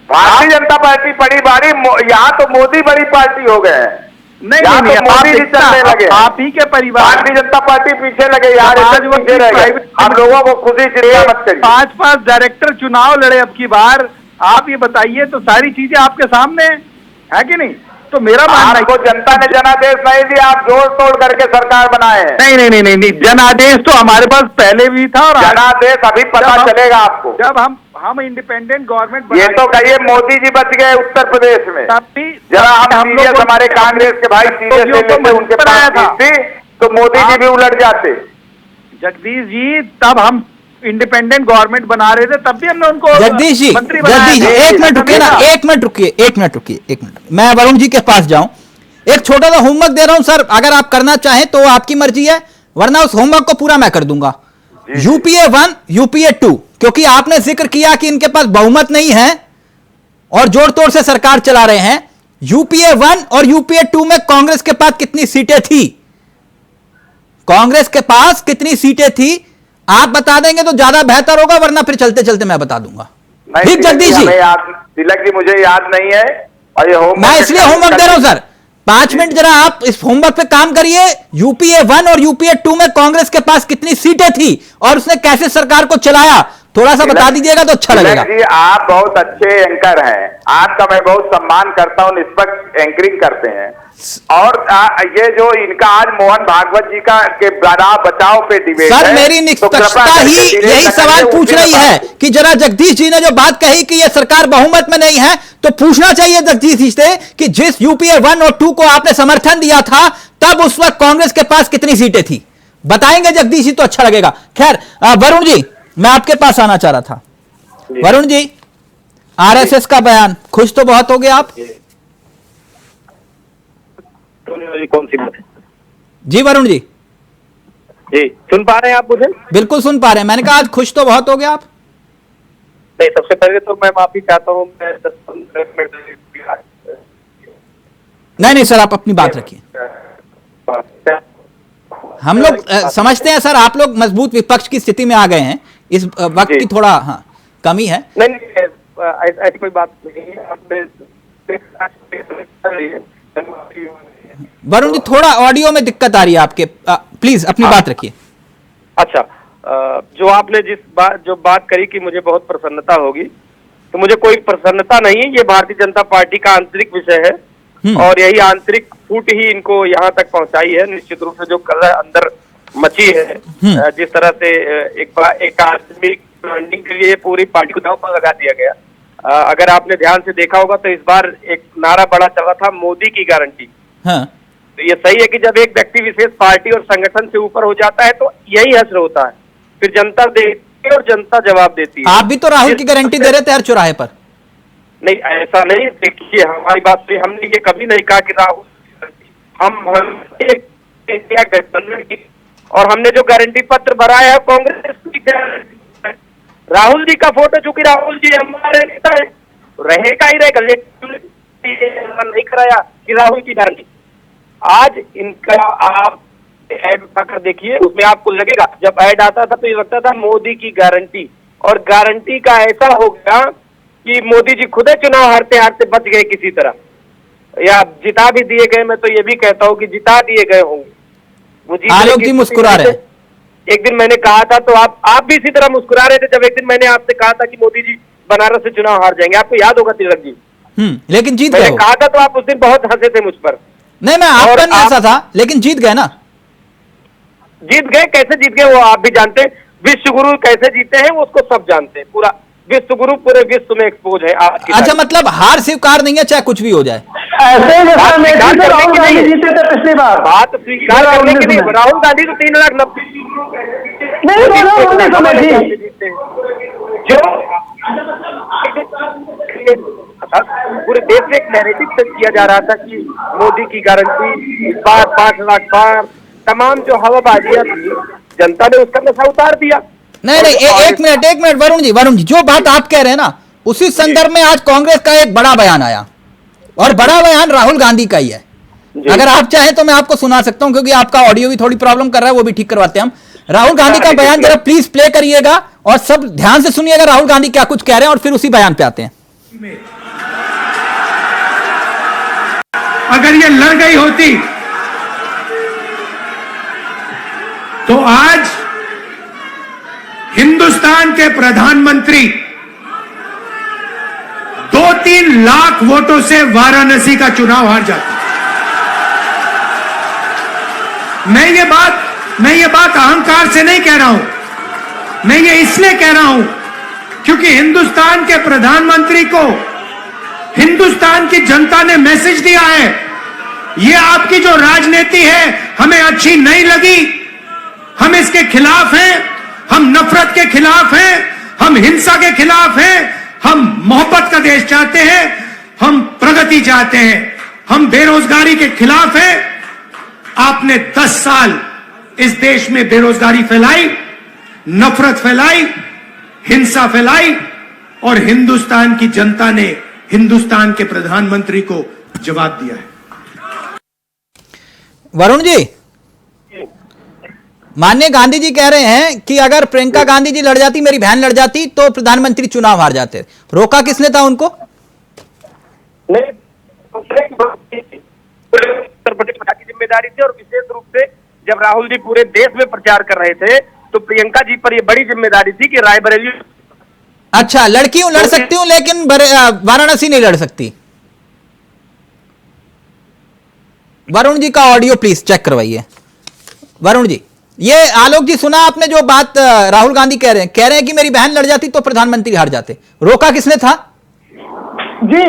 Speaker 5: भारतीय जनता पार्टी बड़ी बारी, यहाँ तो मोदी बड़ी पार्टी हो गए हैं।
Speaker 4: नहीं,
Speaker 5: मोदी जी चलने लगे,
Speaker 4: आप ही के परिवार,
Speaker 5: भारतीय जनता पार्टी पीछे लगे यार, पीछे रह गए। हम लोगों को खुद ही चिंता मत करिए।
Speaker 4: 5 डायरेक्टर चुनाव लड़े अब की बार। आप ये बताइए, तो सारी चीजें आपके सामने है कि नहीं? तो मेरा मानना है
Speaker 5: आपको जनता ने जनादेश नहीं दिया, आप जोड़ तोड़ करके सरकार बनाए हैं।
Speaker 4: नहीं, जनादेश तो हमारे पास पहले भी था, और
Speaker 5: जनादेश अभी पता चलेगा आपको।
Speaker 4: जब हम हम इंडिपेंडेंट गवर्नमेंट
Speaker 5: ये तो कहिए मोदी जी बच गए उत्तर प्रदेश में।
Speaker 4: तब भी
Speaker 5: जरा हम सीरियस, हमारे कांग्रेस के भाई सीरियस ले लेते, उनके पास थी तो मोदी जी भी उलट जाते।
Speaker 4: जगदीश जी, तब हम इंडिपेंडेंट गवर्नमेंट बना रहे थे, तब भी हमने उनको
Speaker 1: जगदीश जी,
Speaker 4: मंत्री बनाया
Speaker 1: जगदीश जी,
Speaker 4: था।
Speaker 1: एक मिनट रुकिए ना, एक मिनट रुकिए। मैं वरुण जी के पास जाऊं, एक छोटा सा होमवर्क दे रहा हूं सर, अगर आप करना चाहें तो आपकी मर्जी है, वरना उस होमवर्क को पूरा मैं कर दूंगा। यूपीए 1, यूपीए 2, क्योंकि आपने जिक्र किया कि इनके पास बहुमत नहीं है और जोड़ तोड़ से सरकार चला रहे हैं। यूपीए 1 और यूपीए 2 में कांग्रेस के पास कितनी सीटें थी? कांग्रेस के पास कितनी सीटें थी आप बता देंगे तो ज्यादा बेहतर होगा, वरना फिर चलते चलते मैं बता दूंगा। ठीक जगदीश जी,
Speaker 5: तिलक जी मुझे याद नहीं है और ये होमवर्क
Speaker 1: मैं इसलिए होमवर्क दे रहा हूं सर, 5 मिनट जरा आप इस होमवर्क पे काम करिए। यूपीए 1 और यूपीए 2 में कांग्रेस के पास कितनी सीटें थी और उसने कैसे सरकार को चलाया, थोड़ा सा बता दीजिएगा तो अच्छा लगेगा।
Speaker 5: जी आप बहुत अच्छे एंकर हैं, आपका मैं बहुत सम्मान करता हूं, निष्पक्ष एंकरिंग करते हैं। और ये जो इनका आज मोहन भागवत जी का के बचाव पे डिबेट
Speaker 1: सर
Speaker 5: है,
Speaker 1: मेरी निष्पक्षता ही यही सवाल पूछ रही है कि जरा जगदीश जी ने जो बात कही कि ये सरकार बहुमत में नहीं है, तो पूछना चाहिए जगदीश जी से कि जिस यूपीए 1 और 2 को आपने समर्थन दिया था तब उस वक्त कांग्रेस के पास कितनी सीटें थी, बताएंगे जगदीश जी तो अच्छा लगेगा। खैर वरुण जी, मैं आपके पास आना चाह रहा था। वरुण जी, आरएसएस का बयान, खुश तो बहुत हो गए आप?
Speaker 6: कौन सी बात है
Speaker 1: जी वरुण जी?
Speaker 6: जी सुन पा रहे हैं आप मुझे?
Speaker 1: बिल्कुल सुन पा रहे हैं। मैंने कहा आज खुश तो बहुत हो गए आप?
Speaker 6: नहीं, सबसे पहले तो मैं माफी चाहता हूँ, मैं 10-15 मिनट
Speaker 1: नहीं सर, आप अपनी बात रखिए। हम लोग समझते हैं सर, आप लोग मजबूत विपक्ष की स्थिति में आ गए हैं, इस वक्त की थोड़ा कमी है।
Speaker 6: नहीं ऐसी कोई बात नहीं है।
Speaker 1: वरुण जी, थोड़ा ऑडियो में दिक्कत आ रही है आपके, प्लीज अपनी बात रखिए।
Speaker 6: अच्छा, जो आपने जो बात करी कि मुझे बहुत प्रसन्नता होगी, तो मुझे कोई प्रसन्नता नहीं है। ये भारतीय जनता पार्टी का आंतरिक विषय है और यही आंतरिक फूट ही इनको यहाँ तक पहुंचाई है। निश्चित रूप से जो कलह अंदर मची है, जिस तरह से एक आदमिक ब्रांडिंग के लिए पूरी पार्टी को दांव पर लगा दिया गया। अगर आपने ध्यान से देखा होगा तो इस बार एक नारा बड़ा चल रहा था, मोदी की गारंटी।
Speaker 1: हाँ।
Speaker 6: तो ये सही है कि जब एक व्यक्ति विशेष पार्टी और संगठन से ऊपर हो जाता है तो यही हश्र होता है, फिर जनता देखती है और जनता जवाब देती है।
Speaker 1: आप भी तो राहुल की गारंटी दे रहे थे हर चौराहे पर।
Speaker 6: नहीं, ऐसा नहीं। देखिए, हमारी बात से हमने ये कभी नहीं कहा कि राहुल, हम इंडिया गठबंधन की, और हमने जो गारंटी पत्र भरा है कांग्रेस की गारंटी। राहुल जी का फोटो, चूंकि राहुल जी हमारे नेता है, रहेगा ही रहेगा, लेकिन नहीं कराया कि राहुल की गारंटी। आज इनका आप ऐड उठाकर देखिए, उसमें आपको लगेगा, जब ऐड आता था तो ये लगता था मोदी की गारंटी, और गारंटी का ऐसा हो गया कि मोदी जी खुद चुनाव हारते हारते बच गए किसी तरह, या जिता भी दिए गए। मैं तो ये भी कहता हूँ कि जिता दिए गए होंगे वो।
Speaker 1: आलोक जी मुस्कुरा रहे।
Speaker 6: एक दिन मैंने कहा था, तो आप भी इसी तरह मुस्कुरा रहे थे जब एक दिन मैंने आपसे कहा था कि मोदी जी बनारस से चुनाव हार जाएंगे। आपको याद होगा तिलक जी?
Speaker 1: लेकिन जीत गए।
Speaker 6: मैंने कहा था तो आप उस दिन बहुत हंसे थे मुझ पर।
Speaker 1: नहीं, मैं आप पर नहीं हंसा था, लेकिन जीत गए ना।
Speaker 6: जीत गए, कैसे जीत गए वो आप भी जानते हैं। विश्व गुरु कैसे जीते हैं वो उसको सब जानते हैं। पूरा विश्व गुरु पूरे विश्व में एक्सपोज है आज की।
Speaker 1: अच्छा, मतलब हार स्वीकार नहीं है, चाहे कुछ भी हो जाए।
Speaker 3: ऐसे राहुल गांधी जीते थे पिछली बार।
Speaker 6: बात स्वीकार करने की नहीं। राहुल गांधी तो 3,90,000
Speaker 3: नहीं समझी
Speaker 6: जो पूरे देश में एक नैरेटिव सेट किया जा रहा था कि मोदी की गारंटी, इस बार 5 लाख पार, तमाम जो हवाबाजियां थी, जनता ने उसका नशा उतार दिया।
Speaker 1: नहीं, एक मिनट वरुण जी, जो बात आप कह रहे हैं ना, उसी संदर्भ में आज कांग्रेस का एक बड़ा बयान आया, और बड़ा बयान राहुल गांधी का ही है। अगर आप चाहें तो मैं आपको सुना सकता हूं, क्योंकि आपका ऑडियो भी थोड़ी प्रॉब्लम कर रहा है, वो भी ठीक करवाते हैं हम। राहुल गांधी का बयान जरा प्लीज प्ले करिएगा और सब ध्यान से सुनिएगा राहुल गांधी क्या कुछ कह रहे हैं, और फिर उसी बयान पे आते हैं।
Speaker 7: अगर ये लड़ गई होती तो आज हिंदुस्तान के प्रधानमंत्री 2-3 लाख वोटों से वाराणसी का चुनाव हार जाते। मैं ये बात अहंकार से नहीं कह रहा हूं, मैं ये इसलिए कह रहा हूं क्योंकि हिंदुस्तान के प्रधानमंत्री को हिंदुस्तान की जनता ने मैसेज दिया है, ये आपकी जो राजनीति है हमें अच्छी नहीं लगी, हम इसके खिलाफ हैं, हम नफरत के खिलाफ हैं, हम हिंसा के खिलाफ हैं, हम मोहब्बत का देश चाहते हैं, हम प्रगति चाहते हैं, हम बेरोजगारी के खिलाफ हैं। आपने 10 साल इस देश में बेरोजगारी फैलाई, नफरत फैलाई, हिंसा फैलाई और हिंदुस्तान की जनता ने हिंदुस्तान के प्रधानमंत्री को जवाब दिया है।
Speaker 1: वरुण जी, माननीय गांधी जी कह रहे हैं कि अगर प्रियंका गांधी जी लड़ जाती, मेरी बहन लड़ जाती, तो प्रधानमंत्री चुनाव हार जाते। रोका किसने था उनको?
Speaker 6: उत्तर प्रदेश की जिम्मेदारी थी और विशेष रूप से जब राहुल जी पूरे देश में प्रचार कर रहे थे तो प्रियंका जी पर यह बड़ी जिम्मेदारी थी कि रायबरेली।
Speaker 1: अच्छा, लड़की हूं, लड़ सकती हूं, लेकिन वाराणसी नहीं लड़ सकती। वरुण जी का ऑडियो प्लीज चेक करवाइए। वरुण जी, ये आलोक जी सुना आपने जो बात राहुल गांधी कह रहे हैं कि मेरी बहन लड़ जाती तो प्रधानमंत्री हार जाते। रोका किसने था?
Speaker 3: जी,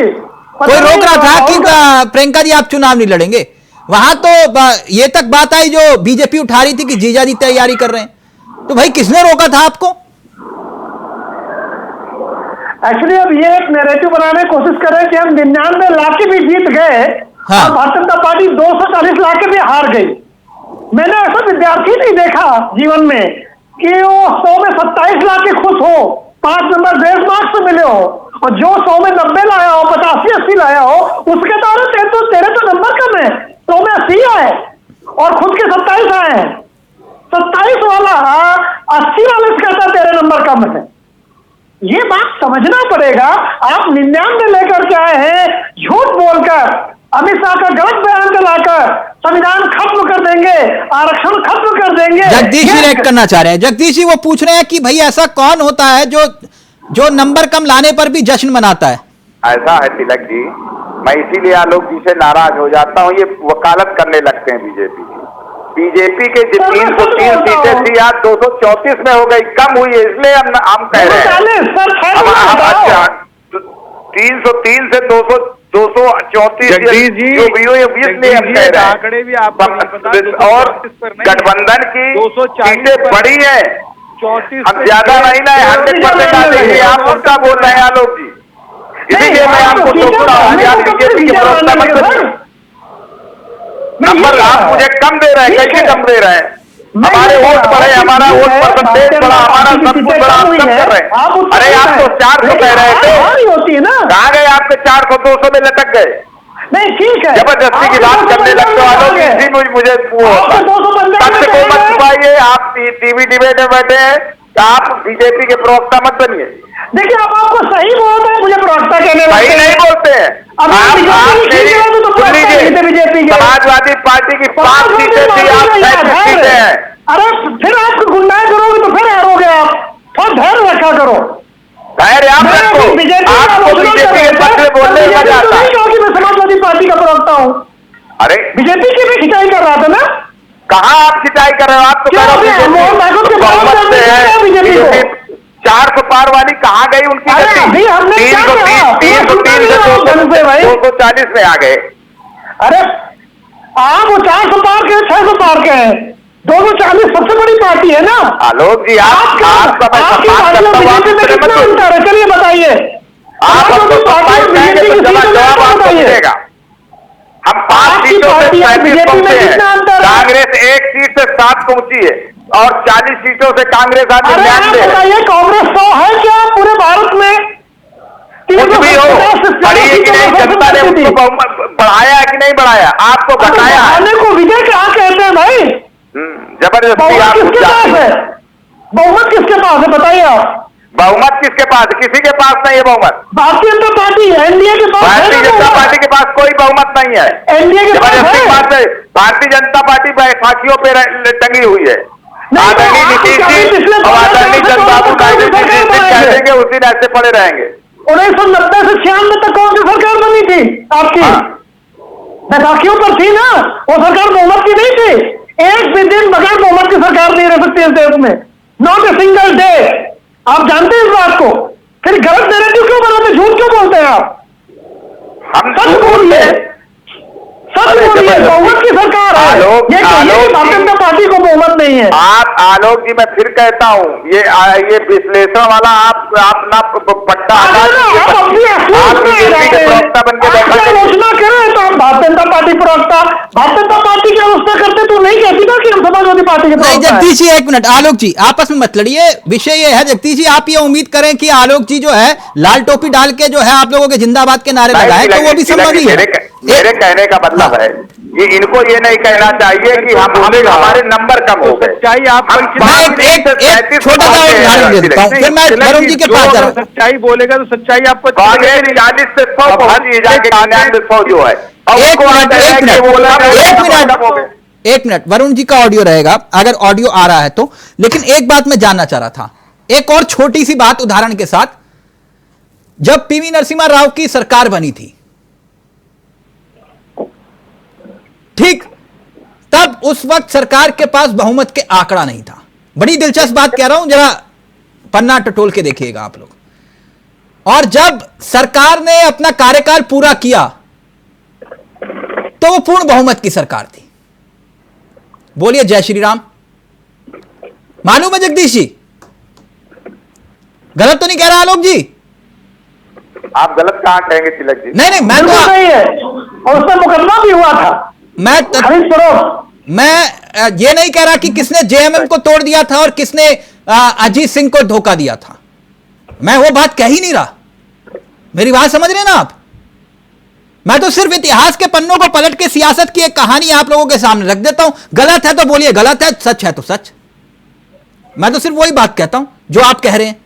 Speaker 1: कोई रोक रहा था कि प्रियंका जी आप चुनाव नहीं लड़ेंगे? वहां तो ये तक बात आई जो बीजेपी उठा रही थी कि जीजा जी तैयारी कर रहे हैं, तो भाई किसने रोका था आपको?
Speaker 3: एक्चुअली अब ये एक नैरेटिव बनाने की कोशिश कर रहे हैं कि हम 99 लाख के भी जीत गए। हाँ। और भारतीय जनता पार्टी 240 लाख के भी हार गई। मैंने ऐसा विद्यार्थी नहीं देखा जीवन में कि वो 100 में 27 लाख के खुश हो, 5 नंबर बेस मार्क्स से मिले हो, और जो 100 में 90 लाया हो, 85-80 लाया हो, उसके तो तेरे तो नंबर कम है, 100 में 80 आए और खुद के 27 आए हैं। 27 वाला 80 वाले से कहता तेरे नंबर कम है। ये बात समझना पड़ेगा। आप 99 लेकर के आए हैं, झूठ बोलकर, अमित शाह का गलत बयान चलाकर संविधान खत्म कर देंगे, आरक्षण खत्म कर देंगे।
Speaker 1: जगदीश जी रिएक्ट करना चाह रहे हैं। जगदीश जी वो पूछ रहे हैं कि भाई ऐसा कौन होता है जो नंबर कम लाने पर भी जश्न मनाता है?
Speaker 5: ऐसा है तिलक जी, मैं इसीलिए आलोक जी से नाराज हो जाता हूँ। ये वकालत करने लगते हैं बीजेपी के जो 303 सीटें थी आज 234 में हो गई, कम हुई है, इसलिए हम कह रहे हैं। अच्छा, 303 से 234
Speaker 4: जगदीश जी,
Speaker 5: जो भी हुई इसलिए हम कह रहे हैं।
Speaker 4: आंकड़े भी आपको नहीं पता,
Speaker 5: और गठबंधन की सीटें बड़ी है,
Speaker 4: 34
Speaker 5: हम ज्यादा नहीं लाए, 100% आ जाएंगे। आप उल्टा बोल रहे हैं आलोक जी, इसीलिए मैं आपको सोचता हूँ बीजेपी के प्रवक्ता मत बनिए। नंबर आप मुझे कम दे रहे हैं, कैसे कम दे रहे हैं? हमारे वोट बढ़े, हमारा वोट परसेंटेज बढ़ा, हमारा सब कुछ बढ़ा, आप कम कर रहे हैं। अरे आप तो 400 कह रहे थे, कहाँ गए आपके 400? 200 में लटक गए।
Speaker 3: नहीं ठीक है,
Speaker 5: जबरदस्ती की बात करने लगते हो आलोक, इसी मुझे तथ्य को मत छुपाइए। आप टीवी डिबेट में बैठे हैं, आप बीजेपी के प्रवक्ता मत बनिए।
Speaker 3: देखिए आप आपको सही बोलते हैं, मुझे प्रवक्ता कहने लगते हैं।
Speaker 5: सही नहीं बोलते हैं बीजेपी के। समाजवादी पार्टी की 5 सीटें थी, आप 35 सीटें हैं।
Speaker 3: अरे फिर आप गुंडाई करोगे तो फिर हारोगे आप, थोड़ा धैर्य रखा करो।
Speaker 5: धैर्य आप रखो, आपको बीजेपी के पक्ष में बोलने में मजा आता है
Speaker 3: क्योंकि मैं समाजवादी पार्टी का प्रवक्ता हूँ।
Speaker 5: अरे
Speaker 3: बीजेपी की भी खिंचाई कर रहा था ना।
Speaker 5: कहाँ आप खिंचाई कर रहे हो? आप तो बीजेपी 400 पार वाली कहाँ गई उनकी? 303 से 240 में आ गए।
Speaker 3: अरे आप 400 पार के 600 पार के हैं, 240 सबसे बड़ी पार्टी है ना
Speaker 5: आलोक जी।
Speaker 3: चलिए बताइए,
Speaker 5: आप बताइएगा। हम 5 सीटों से 35 पहुंचे हैं, कांग्रेस 1 सीट से 7 पहुंची है और 40 सीटों से कांग्रेस आज 99
Speaker 3: बताइए कांग्रेस 100 है क्या पूरे भारत में?
Speaker 5: कुछ भी हो, बड़ी है कि नहीं, जनता ने उसको बढ़ाया है कि नहीं बढ़ाया? आपको बताया
Speaker 3: को विजय क्या कहते हैं भाई?
Speaker 5: जबरदस्ती आप
Speaker 3: बहुमत किसके पास है बताइए आप?
Speaker 5: बहुमत किसके पास है? किसी के पास नहीं है बहुमत।
Speaker 3: भारतीय जनता पार्टी एनडीए के पास,
Speaker 5: भारतीय जनता पार्टी के पास कोई बहुमत नहीं है।
Speaker 3: एनडीए के पास है।
Speaker 5: भारतीय जनता पार्टी फांसियों पे टंगी हुई है। आदरणीय नीतीश जी और आदरणीय चंद्रबाबू नायडू जी जिस दिन कह देंगे उस दिन ऐसे पड़े रहेंगे।
Speaker 3: 1990 से 96 तक कौन सी सरकार बनी थी आपकी? बैसाखियों पर थी ना, वो सरकार बहुमत की नहीं थी। एक भी दिन बगैर बहुमत की सरकार नहीं रह सकती इस देश में, नॉट ए सिंगल डे। आप जानते हैं इस बात को? फिर गलत नैरेटिव क्यों बनाते, झूठ क्यों बोलते हैं आप?
Speaker 5: हम
Speaker 3: सच बोलिए, सच बोलिए। बहुमत की सरकार है, ये कहिए कि भारतीय जनता पार्टी को बहुमत नहीं है।
Speaker 5: आप आलोक जी, मैं फिर कहता हूँ, ये विश्लेषण वाला आप ना पट्टा हटा दीजिए। आप बीजेपी के प्रवक्ता बन के बैठा
Speaker 3: आलोचना करें तो हम भारतीय जनता पार्टी प्रवक्ता, भारतीय जनता पार्टी की आलोचना करते तो नहीं कहती ना कि हम समाजवादी पार्टी के
Speaker 1: नहीं
Speaker 3: प्रवक्ता हैं।
Speaker 1: जगदीश जी, एक मिनट, आलोक जी आपस में मत लड़िए। विषय ये है जगदीश जी, आप ये उम्मीद करें कि आलोक जी जो है लाल टोपी डाल के जो है आप लोगों के जिंदाबाद के नारे लगाए, तो वो भी संभव नहीं है।
Speaker 5: मेरे कहने का मतलब है कि इनको ये नहीं कहना चाहिए कि हमारे नंबर कम हो गए।
Speaker 4: सच्चाई आप
Speaker 1: एक छोटा सा उदाहरण दे देता हूं, फिर मैं वरुण जी के पास जा रहा हूं।
Speaker 4: सच्चाई बोलेगा तो सच्चाई आपको
Speaker 5: कांग्रेस 40 से 100 पहुंची जाके 99 जो है।
Speaker 1: एक मिनट वरुण जी का ऑडियो रहेगा, अगर ऑडियो आ रहा है तो। लेकिन एक बात मैं जानना चाह रहा था, एक और छोटी सी बात उदाहरण के साथ। जब पीवी नरसिम्हा राव की सरकार बनी थी, ठीक तब उस वक्त सरकार के पास बहुमत के आंकड़ा नहीं था। बड़ी दिलचस्प बात कह रहा हूं, जरा पन्ना टटोल के देखिएगा आप लोग। और जब सरकार ने अपना कार्यकाल पूरा किया तो वो पूर्ण बहुमत की सरकार थी। बोलिए जय श्री राम। मालूम है जगदीश जी, गलत तो नहीं कह रहा आलोक जी?
Speaker 5: आप गलत कहां कहेंगे तिलक जी?
Speaker 1: नहीं मैं तो
Speaker 3: नहीं है, और उसमें मुकदमा भी हुआ था।
Speaker 1: मैं ये नहीं कह रहा कि किसने जेएमएम को तोड़ दिया था और किसने अजीत सिंह को धोखा दिया था। मैं वो बात कह ही नहीं रहा। मेरी बात समझ रहे हैं ना आप? मैं तो सिर्फ इतिहास के पन्नों को पलट के सियासत की एक कहानी आप लोगों के सामने रख देता हूं। गलत है तो बोलिए गलत है, सच है तो सच। मैं तो सिर्फ वही बात कहता हूं जो आप कह रहे हैं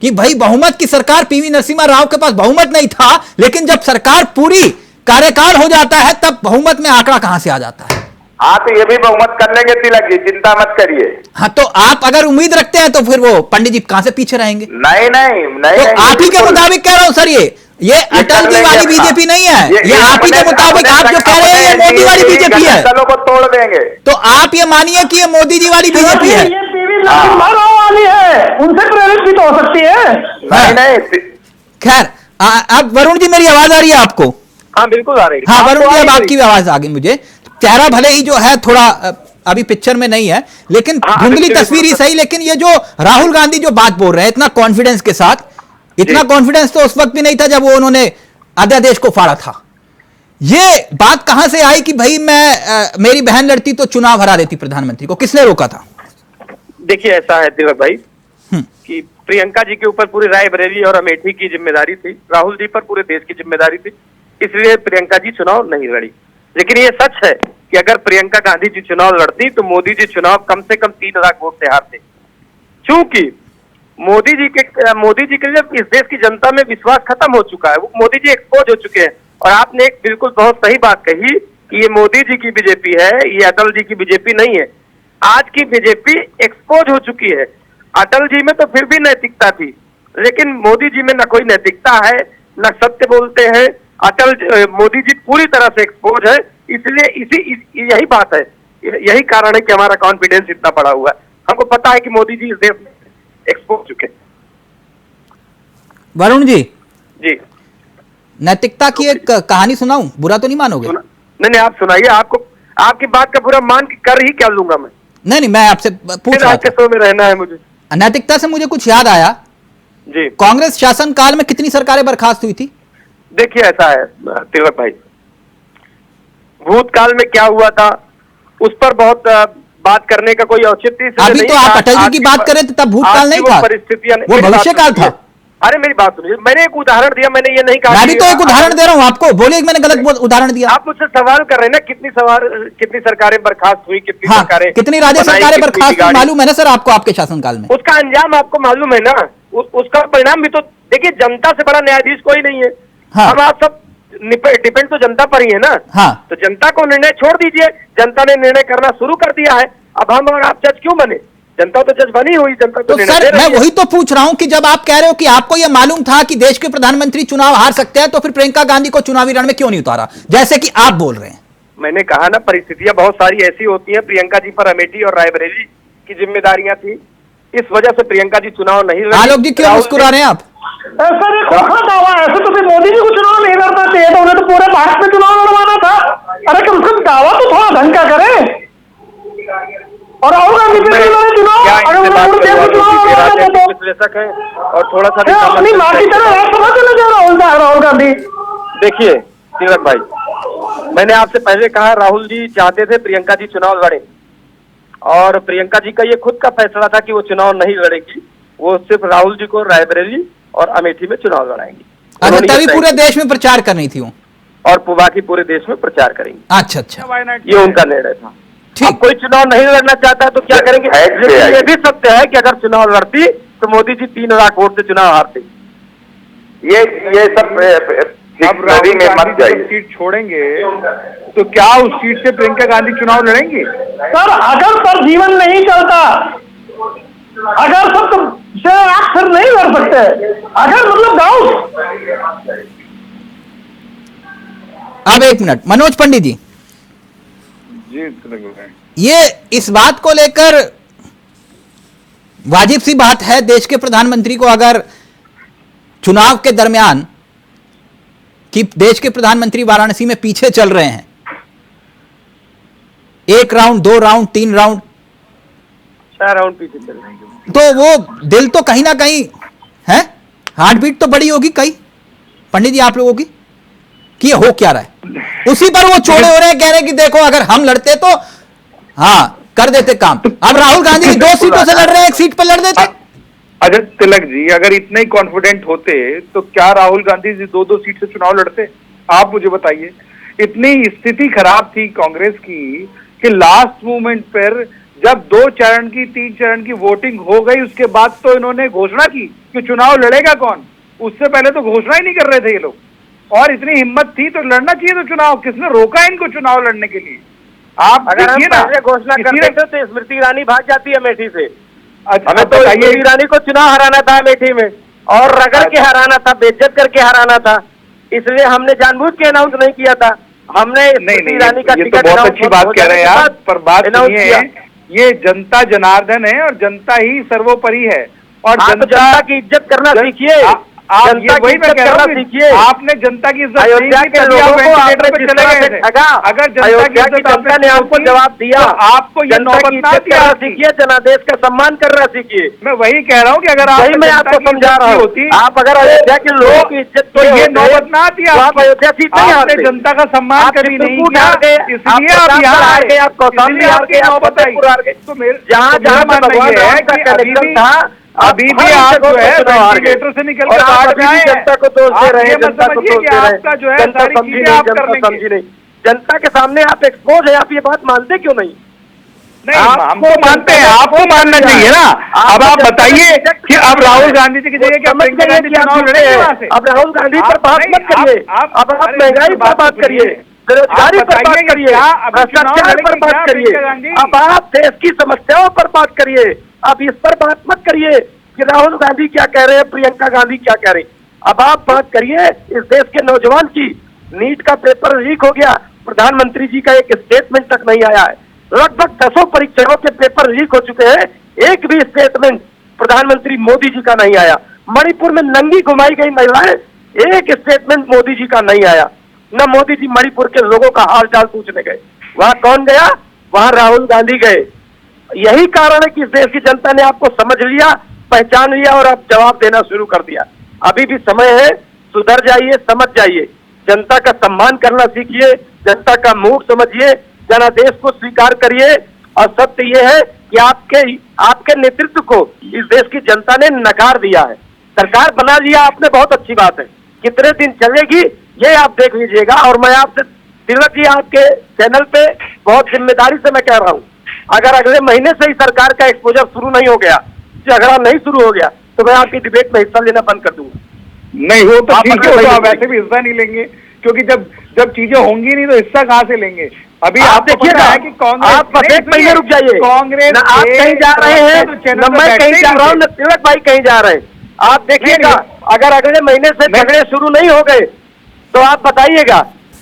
Speaker 1: कि भाई बहुमत की सरकार, पीवी नरसिम्हा राव के पास बहुमत नहीं था, लेकिन जब सरकार पूरी कार्यकाल हो जाता है तब बहुमत में आंकड़ा कहां से आ जाता है?
Speaker 5: हाँ, तो ये भी बहुमत कर लेंगे तिलक जी, चिंता मत करिए।
Speaker 1: हाँ, तो आप अगर उम्मीद रखते हैं तो फिर वो पंडित जी कहां से पीछे रहेंगे?
Speaker 5: नहीं नहीं नहीं,
Speaker 1: तो आप ही के मुताबिक कह रहा हूं सर, ये अटल जी वाली बीजेपी नहीं है। ये आप ही के मुताबिक आप जो कह रहे हैं ये मोदी वाली बीजेपी है।
Speaker 5: दलों को तोड़ देंगे।
Speaker 1: तो आप ये मानिए कि ये मोदी जी वाली बीजेपी है।
Speaker 3: ये पीवी नरसिम्हा राव वाली है, उनसे प्रेरित भी तो हो सकती है।
Speaker 5: नहीं नहीं,
Speaker 1: खैर अब वरुण जी मेरी आवाज आ रही है आपको?
Speaker 6: हाँ बिल्कुल आ रही है।
Speaker 1: हाँ वरुण जी, अब आपकी आवाज आ गई मुझे। चेहरा भले ही जो है थोड़ा अभी पिक्चर में नहीं है, लेकिन धुंधली तस्वीर ही सही। लेकिन ये जो राहुल गांधी जो बात बोल रहे हैं इतना कॉन्फिडेंस के साथ, इतना कॉन्फिडेंस तो उस वक्त भी नहीं था जब वो उन्होंने अध्यादेश को फाड़ा था। ये बात कहां से आई कि भाई मेरी बहन लड़ती तो चुनाव हरा देती प्रधानमंत्री को? किसने रोका था?
Speaker 6: देखिए ऐसा है तिलक भाई कि प्रियंका जी के ऊपर पूरी रायबरेली और अमेठी की जिम्मेदारी थी, राहुल जी पर पूरे देश की जिम्मेदारी थी, इसलिए प्रियंका जी चुनाव नहीं लड़ी। लेकिन ये सच है कि अगर प्रियंका गांधी जी चुनाव लड़ती तो मोदी जी चुनाव कम से कम 3 लाख वोट से हारते। चूंकि मोदी जी के लिए इस देश की जनता में विश्वास खत्म हो चुका है, वो मोदी जी एक्सपोज हो चुके हैं। और आपने एक बिल्कुल बहुत सही बात कही कि ये मोदी जी की बीजेपी है, ये अटल जी की बीजेपी नहीं है। आज की बीजेपी एक्सपोज हो चुकी है। अटल जी में तो फिर भी नैतिकता थी, लेकिन मोदी जी में न कोई नैतिकता है, न सत्य बोलते हैं। मोदी जी पूरी तरह से एक्सपोज है। इसलिए यही बात है, यही कारण है कि हमारा कॉन्फिडेंस इतना बढ़ा हुआ है। हमको पता है कि मोदी जी इस देश में एक्सपोज चुके।
Speaker 1: वरुण जी
Speaker 6: जी,
Speaker 1: नैतिकता की एक कहानी सुनाऊं? बुरा तो नहीं मानोगे?
Speaker 6: नहीं आप सुनाइए। आपकी बात का बुरा मान कर ही क्या लूंगा मैं?
Speaker 1: नहीं मैं आपसे पूछ रहा था।
Speaker 6: शो में रहना है मुझे।
Speaker 1: नैतिकता से मुझे कुछ याद आया
Speaker 6: जी।
Speaker 1: कांग्रेस शासन काल में कितनी सरकारें बर्खास्त हुई थी?
Speaker 6: देखिए ऐसा है तिलक भाई, भूतकाल में क्या हुआ था उस पर बहुत बात करने का कोई औचित्य
Speaker 1: अभी तो आप अटल जी की बात करें तो तब भूतकाल नहीं था,
Speaker 6: परिस्थितियां,
Speaker 1: वो भविष्य काल था।
Speaker 6: अरे मेरी बात सुनिए, मैंने एक उदाहरण दिया, मैंने ये नहीं कहा।
Speaker 1: मैं भी तो एक उदाहरण दे रहा हूँ आपको, बोलिए मैंने गलत उदाहरण दिया।
Speaker 6: आप मुझसे सवाल कर रहे हैं ना, कितनी सरकारें बर्खास्त हुई, कितनी सरकारें,
Speaker 1: कितनी राज्य सरकारें बर्खास्त हुई मालूम है ना सर आपको, आपके शासनकाल में?
Speaker 6: उसका अंजाम आपको मालूम है ना, उसका परिणाम भी तो देखिए। जनता से बड़ा न्यायाधीश कोई नहीं है। हम आप सब डिपेंड तो जनता पर ही है ना।
Speaker 1: हाँ।
Speaker 6: तो जनता को निर्णय छोड़ दीजिए, जनता ने निर्णय करना शुरू कर दिया है। अब हम और आप जज क्यों बने? जनता तो जज बनी हुई, जनता तो निर्णय दे रही है।
Speaker 1: मैं वही तो पूछ रहा हूं कि जब आप कह रहे हो कि आपको यह मालूम था कि देश के प्रधानमंत्री चुनाव हार सकते हैं, तो फिर प्रियंका गांधी को चुनावी रण में क्यों नहीं उतारा, जैसे कि आप बोल रहे हैं?
Speaker 6: मैंने कहा ना, परिस्थितियां बहुत सारी ऐसी होती हैं। प्रियंका जी पर अमेठी और रायबरेली की जिम्मेदारियां थी, इस वजह से प्रियंका जी चुनाव नहीं लड़ी।
Speaker 1: आलोक जी क्यों मुस्कुरा रहे हैं आप?
Speaker 3: सर ये कौन सा दावा है? ऐसे तो फिर मोदी जी को चुनाव नहीं लड़ना चाहिए था, उन्हें तो पूरे भारत में चुनाव लड़वाना था। अरे कम से कम दावा तो थोड़ा ढंग का करें। और राहुल गांधी पे लड़े चुनाव, अगर उन्हें पूरे देश में चुनाव लड़वाना था तो
Speaker 6: विश्लेषक है और थोड़ा सा
Speaker 3: अपनी माँ की तरह राज्यसभा चले जा राहुल गांधी।
Speaker 6: देखिए तिलक भाई, मैंने आपसे पहले कहा राहुल जी चाहते थे प्रियंका जी चुनाव लड़े, और प्रियंका जी का ये खुद का फैसला था कि वो चुनाव नहीं लड़ेगी, वो सिर्फ राहुल जी को रायबरेली और अमेठी में चुनाव लड़ाएंगी।
Speaker 1: अच्छा, तभी पूरे देश में प्रचार करनी थी वो,
Speaker 6: और बाकी पूरे देश में प्रचार करेंगी।
Speaker 1: अच्छा अच्छा,
Speaker 6: ये उनका निर्णय था।
Speaker 1: ठीक।
Speaker 6: अब कोई चुनाव नहीं लड़ना चाहता है तो क्या करेंगे? लेकिन ये भी सत्य है कि अगर चुनाव लड़ती तो मोदी जी 3 लाख वोट से चुनाव हारते।
Speaker 5: ये सब
Speaker 4: अब राहुल गांधी जब सीट छोड़ेंगे तो क्या उस सीट से प्रियंका गांधी चुनाव लड़ेंगी?
Speaker 3: सर अगर पर जीवन नहीं चलता, अगर सब तो अक्सर नहीं लड़ सकते, अगर मतलब गाँव।
Speaker 1: अब एक मिनट, मनोज पंडित जी, ये इस बात को लेकर वाजिब सी बात है, देश के प्रधानमंत्री को अगर चुनाव के दरमियान कि देश के प्रधानमंत्री वाराणसी में पीछे चल रहे हैं, 1 राउंड 2 राउंड 3 राउंड
Speaker 6: 4 राउंड पीछे चल रहे हैं,
Speaker 1: तो वो दिल तो कहीं ना कहीं है, हार्ट बीट तो बड़ी होगी कहीं पंडित जी आप लोगों की कि ये हो क्या रहा है। उसी पर वो चोड़े हो रहे हैं, कह रहे हैं कि देखो अगर हम लड़ते तो हाँ कर देते काम। अब राहुल गांधी 2 सीटों से लड़ रहे हैं, 1 सीट पर लड़ देते।
Speaker 4: अच्छा तिलक जी, अगर इतने ही कॉन्फिडेंट होते तो क्या राहुल गांधी जी 2-2 सीट से चुनाव लड़ते? आप मुझे बताइए। इतनी स्थिति खराब थी कांग्रेस की कि लास्ट मोमेंट पर जब 2 चरण की 3 चरण की वोटिंग हो गई, उसके बाद तो इन्होंने घोषणा की कि चुनाव लड़ेगा कौन। उससे पहले तो घोषणा ही नहीं कर रहे थे ये लोग, और इतनी हिम्मत थी तो लड़ना चाहिए। तो चुनाव किसने रोका इनको चुनाव लड़ने के लिए? आप
Speaker 6: अगर हम
Speaker 4: देखिए ना,
Speaker 6: पहले घोषणा करते थे तो स्मृति ईरानी भाग जाती है अमेठी से।
Speaker 4: अच्छा,
Speaker 6: हमें तो स्मृति ईरानी को चुनाव हराना था अमेठी में, और रगड़ के हराना था, बेइज्जत करके हराना था, इसलिए हमने जानबूझ के अनाउंस नहीं किया था। हमने स्मृति ईरानी का
Speaker 4: ये तो बहुत अच्छी बात कह रहे हैं आप, पर बात सुनिए, ये जनता जनार्दन है और जनता ही सर्वोपरि है। और
Speaker 6: जनता की इज्जत करना सीखिए,
Speaker 4: आप ये
Speaker 6: जनता
Speaker 4: वही
Speaker 6: की
Speaker 4: मैं
Speaker 6: इज्जत
Speaker 4: कह रहा
Speaker 6: करना
Speaker 4: हूँ,
Speaker 6: सीखिए।
Speaker 4: आपने जनता की इज्जत
Speaker 6: अयोध्या के लोगों को आपने
Speaker 4: पे चले गए थे।
Speaker 6: ठगा,
Speaker 4: अगर
Speaker 6: अयोध्या की जनता ने आपको जवाब दिया,
Speaker 4: आपको ये
Speaker 6: जनता की इज्जत करना सीखिए, जनादेश का सम्मान करना सीखिए।
Speaker 4: मैं वही कह रहा हूँ कि अगर आप
Speaker 6: मैं आपको समझा रहा हूँ, आप अगर अयोध्या के लोगों की इज्जत
Speaker 4: तो ये नौबत ना आती,
Speaker 6: आप अयोध्या सीट नहीं हारते।
Speaker 4: जनता का सम्मान कभी नहीं किया,
Speaker 6: इसलिए आप यहाँ हार गए, आप कौशाम्बी हार गए, आप फतेहपुर हार गए।
Speaker 4: तो
Speaker 6: जहाँ जहाँ भगवान राम का कनेक्शन था,
Speaker 4: अभी भी आप जो है वेंटिलेटर से निकल कर बाहर में आए,
Speaker 6: जनता को दोष दे रहे हैं, जनता को दोष दे रहे हैं,
Speaker 4: आपका जो है
Speaker 6: जनता समझी नहीं, जनता समझी नहीं। जनता के सामने आप एक्सपोज है, आप ये बात मानते क्यों नहीं?
Speaker 4: नहीं, हम तो मानते हैं, आपको मानना चाहिए ना। अब आप बताइए कि अब राहुल गांधी जी की जगह क्या प्रियंका गांधी चुनाव लड़ेंगे वहां से?
Speaker 6: अब राहुल गांधी पर बात मत करिए, अब आप महंगाई पर बात करिए, बेरोजगारी पर बात करिए, भ्रष्टाचार पर बात करिए, अब आप देश की समस्याओं पर बात करिए। अब इस पर बात मत करिए कि राहुल गांधी क्या कह रहे हैं, प्रियंका गांधी क्या कह रही। अब आप बात करिए इस देश के नौजवान की। नीट का पेपर लीक हो गया, प्रधानमंत्री जी का एक स्टेटमेंट तक नहीं आया है। लगभग 10 परीक्षाओं के पेपर लीक हो चुके हैं, एक भी स्टेटमेंट प्रधानमंत्री मोदी जी का नहीं आया। मणिपुर में नंगी घुमाई गई महिलाएं, एक स्टेटमेंट मोदी जी का नहीं आया। न मोदी जी मणिपुर के लोगों का हाल चाल पूछने गए, वहां कौन गया? वहां राहुल गांधी गए। यही कारण है कि इस देश की जनता ने आपको समझ लिया, पहचान लिया और अब जवाब देना शुरू कर दिया। अभी भी समय है, सुधर जाइए, समझ जाइए, जनता का सम्मान करना सीखिए, जनता का मूड समझिए, जनादेश को स्वीकार करिए। और सत्य ये है कि आपके नेतृत्व को इस देश की जनता ने नकार दिया है। सरकार बना लिया आपने, बहुत अच्छी बात है, कितने दिन चलेगी ये आप देख लीजिएगा। और मैं आपसे तिलक जी, आपके चैनल पे बहुत जिम्मेदारी से मैं कह रहा हूँ, अगर अगले महीने से ही सरकार का एक्सपोजर शुरू नहीं हो गया, झगड़ा नहीं शुरू हो गया, तो मैं आपकी डिबेट में हिस्सा लेना बंद कर दूंगा।
Speaker 4: नहीं हो तो ठीक है, तो आप वैसे भी हिस्सा नहीं लेंगे, क्योंकि जब चीजें होंगी नहीं तो हिस्सा कहाँ से लेंगे? अभी आप
Speaker 6: देखिएगा, आप बस एक महीने रुक जाइए।
Speaker 4: कांग्रेस
Speaker 6: न आप कहीं जा रहे हैं, न मैं कहीं जा रहा हूँ, न तिलक भाई कहीं जा रहे हैं। आप देखिएगा, अगर अगले महीने से झगड़े शुरू नहीं हो गए तो आप बताइएगा।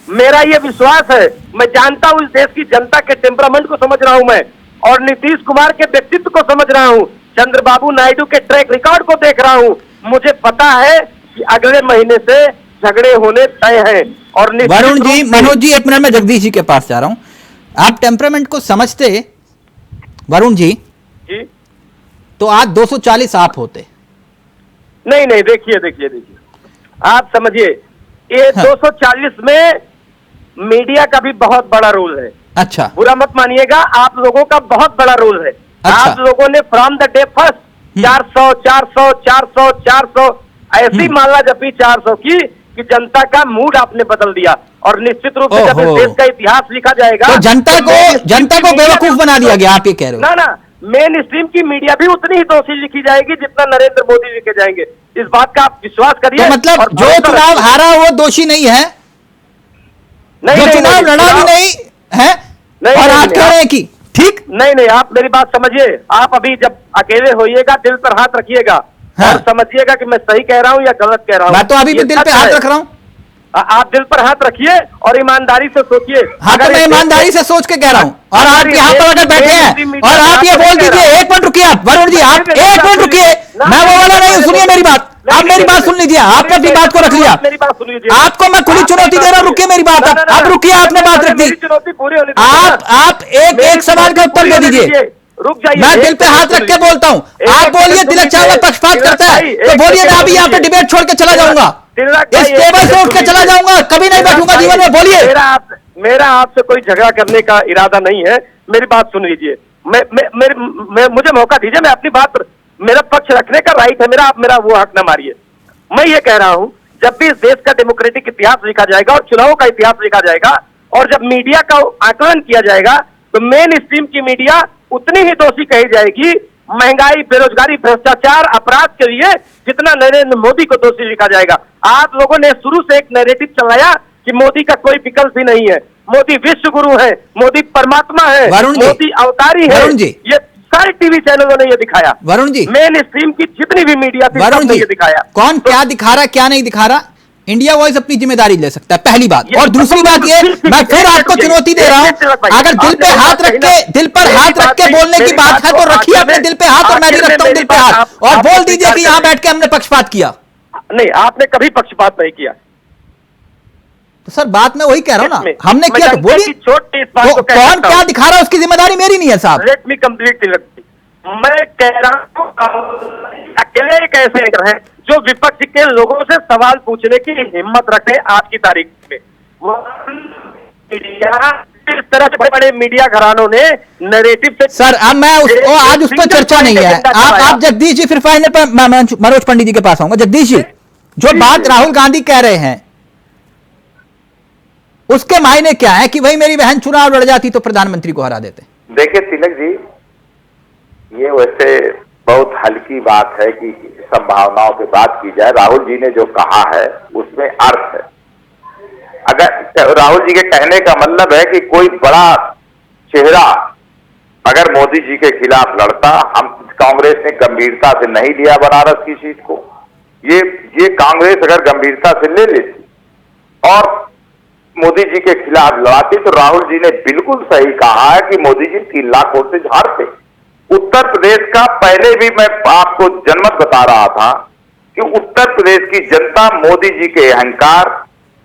Speaker 6: मेरा ये विश्वास है, मैं जानता हूँ इस देश की जनता के टेम्परामेंट को समझ रहा हूँ मैं, और नीतीश कुमार के व्यक्तित्व को समझ रहा हूँ, चंद्रबाबू नायडू के ट्रैक रिकॉर्ड को देख रहा हूँ, मुझे पता है कि अगले महीने से झगड़े होने तय हैं। और
Speaker 1: वरुण जी, मनोज जी, एक मिनट में जगदीश जी के पास जा रहा हूं। आप टेम्परामेंट को समझते वरुण जी, तो आज 240 आप होते।
Speaker 6: नहीं, देखिए आप समझिए, ये
Speaker 1: हाँ।
Speaker 6: 240 में मीडिया का भी बहुत बड़ा रोल है।
Speaker 1: अच्छा,
Speaker 6: बुरा मत मानिएगा, आप लोगों का बहुत बड़ा रोल है।
Speaker 1: अच्छा।
Speaker 6: आप लोगों ने फ्रॉम द डे फर्स्ट 400 ऐसी माला जपी 400 की कि जनता का मूड आपने बदल दिया। और निश्चित रूप से जब इस देश का इतिहास लिखा जाएगा
Speaker 1: तो जनता को बेवकूफ बना दिया गया, आप ये कह रहे हो?
Speaker 6: ना, मेन स्ट्रीम की मीडिया भी उतनी ही दोषी लिखी जाएगी जितना नरेंद्र मोदी लिखे जाएंगे। इस बात का आप विश्वास करिए।
Speaker 1: तो मतलब
Speaker 6: और
Speaker 1: जो चुनाव हारा वो दोषी नहीं है, जो चुनाव लड़ा भी नहीं है, और आप कह रहे हैं कि ठीक
Speaker 6: नहीं, आप मेरी बात समझिए। आप अभी जब अकेले होइएगा दिल पर हाथ रखिएगा,
Speaker 1: हाँ।
Speaker 6: और समझिएगा कि मैं सही कह रहा हूं या गलत कह रहा हूं।
Speaker 1: मैं तो अभी भी दिल पे हाथ रख रहा हूं।
Speaker 6: आप दिल पर हाथ रखिए और ईमानदारी से सोचिए।
Speaker 1: हाँ, तो मैं ईमानदारी से सोच के कह रहा हूं। और आप यहाँ पर अगर बैठे हैं और आप ये बोल दीजिए, एक मिनट रुकिए आप वरुण जी, आप एक मिनट रुकिए, मैं वो वाला नहीं हूं, सुनिए मेरी बात, आप मेरी बात सुन लीजिए। आपने अपनी बात को रख लिया,
Speaker 6: मेरी बात सुन लीजिए।
Speaker 1: आपको मैं खुली चुनौती दे रहा हूं, रुकिए मेरी बात, आप रुकिए, आपने बात रख दी।
Speaker 6: चुनौती पूरी होनी
Speaker 1: आप एक सवाल का उत्तर दे दीजिए।
Speaker 6: रुक जाइए,
Speaker 1: मैं दिल पे हाथ रख के बोलता हूं। आप बोलिए तिलक चावला पक्षपात करता है, तो बोलिए मैं अभी यहाँ पे डिबेट छोड़ के चला जाऊंगा, इस टेबल से उठ के चला जाऊंगा, कभी नहीं बैठूंगा जीवन में। बोलिए।
Speaker 6: मेरा आपसे कोई झगड़ा करने का इरादा नहीं है, मेरी बात सुन लीजिए। मुझे मौका दीजिए, मैं अपनी बात, मेरा पक्ष रखने का राइट है मेरा, आप मेरा वो हक न मारिए। मैं ये कह रहा हूं, जब भी इस देश का डेमोक्रेटिक इतिहास लिखा जाएगा और चुनावों का इतिहास लिखा जाएगा, और जब मीडिया का आकलन किया जाएगा, तो मेन स्ट्रीम की मीडिया उतनी ही दोषी कही जाएगी महंगाई, बेरोजगारी, भ्रष्टाचार, अपराध के लिए, जितना नरेंद्र मोदी को दोषी लिखा जाएगा। आप लोगों ने शुरू से एक नैरेटिव चलाया कि मोदी का कोई विकल्प ही नहीं है, मोदी विश्व गुरु है, मोदी परमात्मा है, मोदी अवतारी है। ये सारे टीवी चैनलों ने ये दिखाया।
Speaker 1: वरुण जी,
Speaker 6: मेन स्ट्रीम की जितनी भी मीडिया थी,
Speaker 1: वरुण जी,
Speaker 6: ये दिखाया।
Speaker 1: कौन क्या दिखा रहा, क्या नहीं दिखा रहा, इंडिया वॉइस अपनी जिम्मेदारी ले सकता है, पहली बात। और दूसरी बात ये, मैं फिर आपको चुनौती दे रहा हूं, अगर दिल पे हाथ रख के, दिल पर हाथ रख के बोलने की बात है तो रखिए अपने दिल पे हाथ, और मैं भी रखता हूं दिल पे हाथ, और बोल दीजिए कि यहां बैठ के हमने पक्षपात किया।
Speaker 6: नहीं, आपने कभी पक्षपात नहीं किया।
Speaker 1: तो सर बात मैं वही कह रहा हूँ ना, हमने किया तो बोलिए। कौन क्या दिखा रहा है उसकी जिम्मेदारी मेरी नहीं है साहब।
Speaker 6: Let me complete. मैं कह रहा हूँ अकेले एक ऐसे एंकर हैं जो विपक्ष के लोगों से सवाल पूछने की हिम्मत रखे आज की तारीख में। मीडिया इस तरह से बड़े बड़े मीडिया घरानों ने नैरेटिव से,
Speaker 1: सर अब मैं आज उस पर चर्चा नहीं है। आप जगदीश जी फिर फाइनल पर मनोज पंडित जी के पास आऊंगा। जगदीश जी, जो बात राहुल गांधी कह रहे हैं उसके मायने क्या है कि भाई मेरी बहन चुनाव लड़ जाती तो प्रधानमंत्री को हरा देते?
Speaker 5: देखिए तिलक जी, ये वैसे बहुत हल्की बात है कि संभावनाओं पे बात की जाए। राहुल जी ने जो कहा है उसमें अर्थ है। अगर राहुल जी के कहने का मतलब है कि कोई बड़ा चेहरा अगर मोदी जी के खिलाफ लड़ता, हम कांग्रेस ने गंभीरता से नहीं लिया बनारस की सीट को, ये कांग्रेस अगर गंभीरता से ले लेती और मोदी जी के खिलाफ लड़ाती तो राहुल जी ने बिल्कुल सही कहा है कि मोदी जी 3 लाख वोट से हारते। उत्तर प्रदेश का पहले भी मैं आपको जनमत बता रहा था कि उत्तर प्रदेश की जनता मोदी जी के अहंकार,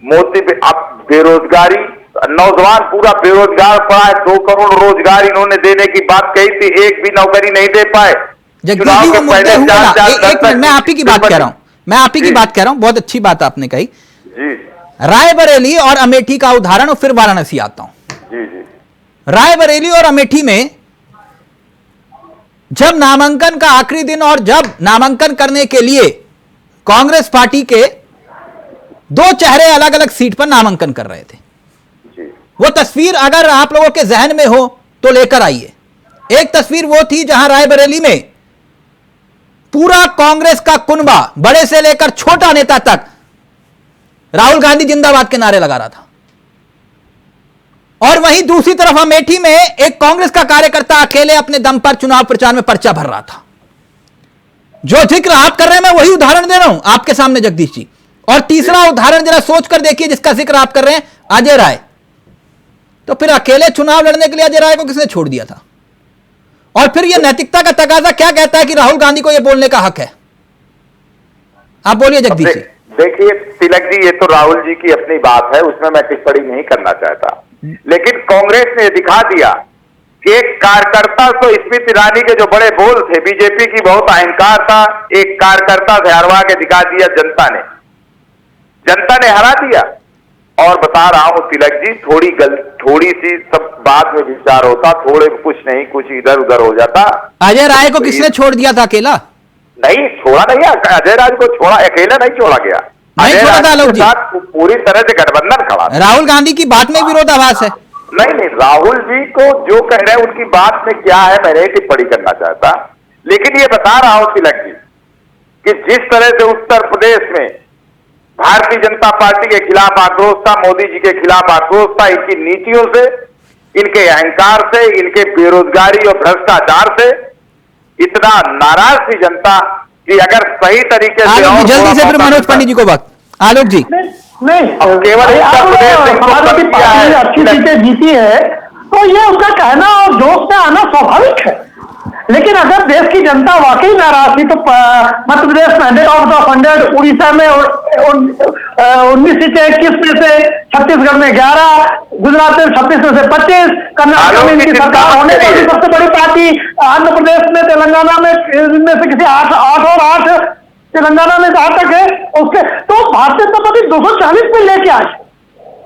Speaker 5: मोदी अब बेरोजगारी, नौजवान पूरा बेरोजगार पड़ा है, 2 करोड़ रोजगार इन्होंने देने की बात कही थी, एक भी नौकरी नहीं दे पाए।
Speaker 1: चुनाव के पहले मैं आप ही की बात कह रहा हूं, मैं आप ही की बात कह रहा हूं। बहुत अच्छी बात आपने कही
Speaker 5: जी।
Speaker 1: रायबरेली और अमेठी का उदाहरण, और फिर वाराणसी आता हूं।
Speaker 5: जी जी।
Speaker 1: रायबरेली और अमेठी में जब नामांकन का आखिरी दिन और जब नामांकन करने के लिए कांग्रेस पार्टी के 2 चेहरे अलग अलग सीट पर नामांकन कर रहे थे, वो तस्वीर अगर आप लोगों के जहन में हो तो लेकर आइए। एक तस्वीर वो थी जहां रायबरेली में पूरा कांग्रेस का कुनबा, बड़े से लेकर छोटा नेता तक, राहुल गांधी जिंदाबाद के नारे लगा रहा था। और वहीं दूसरी तरफ अमेठी में एक कांग्रेस का कार्यकर्ता अकेले अपने दम पर चुनाव प्रचार में पर्चा भर रहा था। जो जिक्र आप कर रहे हैं मैं वही उदाहरण दे रहा हूं आपके सामने जगदीश जी। और तीसरा उदाहरण जरा सोच कर देखिए, जिसका जिक्र आप कर रहे हैं, अजय राय। तो फिर अकेले चुनाव लड़ने के लिए अजय राय को किसने छोड़ दिया था? और फिर यह नैतिकता का तकाजा क्या कहता है कि राहुल गांधी को यह बोलने का हक है? आप बोलिए जगदीश जी।
Speaker 5: देखिए तिलक जी, ये तो राहुल जी की अपनी बात है, उसमें मैं टिप्पणी नहीं करना चाहता, लेकिन कांग्रेस ने दिखा दिया कि एक कार्यकर्ता तो स्मृति ईरानी के जो बड़े बोल थे, बीजेपी की बहुत अहंकार था, एक कार्यकर्ता से हरवा के दिखा दिया जनता ने हरा दिया। और बता रहा हूं तिलक जी, थोड़ी सी सब बाद में विचार होता, थोड़े कुछ नहीं, कुछ इधर उधर हो जाता।
Speaker 1: अजय राय को किसने छोड़ दिया था अकेला?
Speaker 5: नहीं छोड़ा नहीं, अजय राज को छोड़ा, अकेला नहीं छोड़ा गया,
Speaker 1: नहीं छोड़ा था आलोक जी,
Speaker 5: पूरी तरह से गठबंधन खड़ा।
Speaker 1: राहुल गांधी की बात में विरोधाभास है।
Speaker 5: नहीं, राहुल जी को जो कह रहे हैं उनकी बात में क्या है, मैं नहीं टिप्पणी करना चाहता, लेकिन ये बता रहा हूं तिलक जी कि जिस तरह से उत्तर प्रदेश में भारतीय जनता पार्टी के खिलाफ आक्रोश था, मोदी जी के खिलाफ आक्रोश था, इनकी नीतियों से, इनके अहंकार से, इनके बेरोजगारी और भ्रष्टाचार से इतना नाराज थी जनता कि अगर सही तरीके से
Speaker 1: आलोक जी जल्दी से फिर मनोज पंडित जी को वक्त। आलोक जी
Speaker 3: नहीं,
Speaker 5: केवल उत्तर प्रदेश में
Speaker 3: समाजवादी पार्टी ने अच्छी सीटें जीती है तो ये उनका कहना और जोश में आना स्वाभाविक है, लेकिन अगर देश की जनता वाकई नाराज थी तो मध्य प्रदेश में 100 आउट ऑफ 100, उड़ीसा में 19 सीटें, 21 में से, छत्तीसगढ़ में 11, गुजरात में 26 में से 25, कर्नाटक में इनकी सरकार होने पर भी सबसे बड़ी पार्टी, आंध्र प्रदेश में, तेलंगाना में इनमें से किसी 8 और 8 तेलंगाना में जहां तक है उसके, तो भारतीय जनता पार्टी 240 में लेके आई।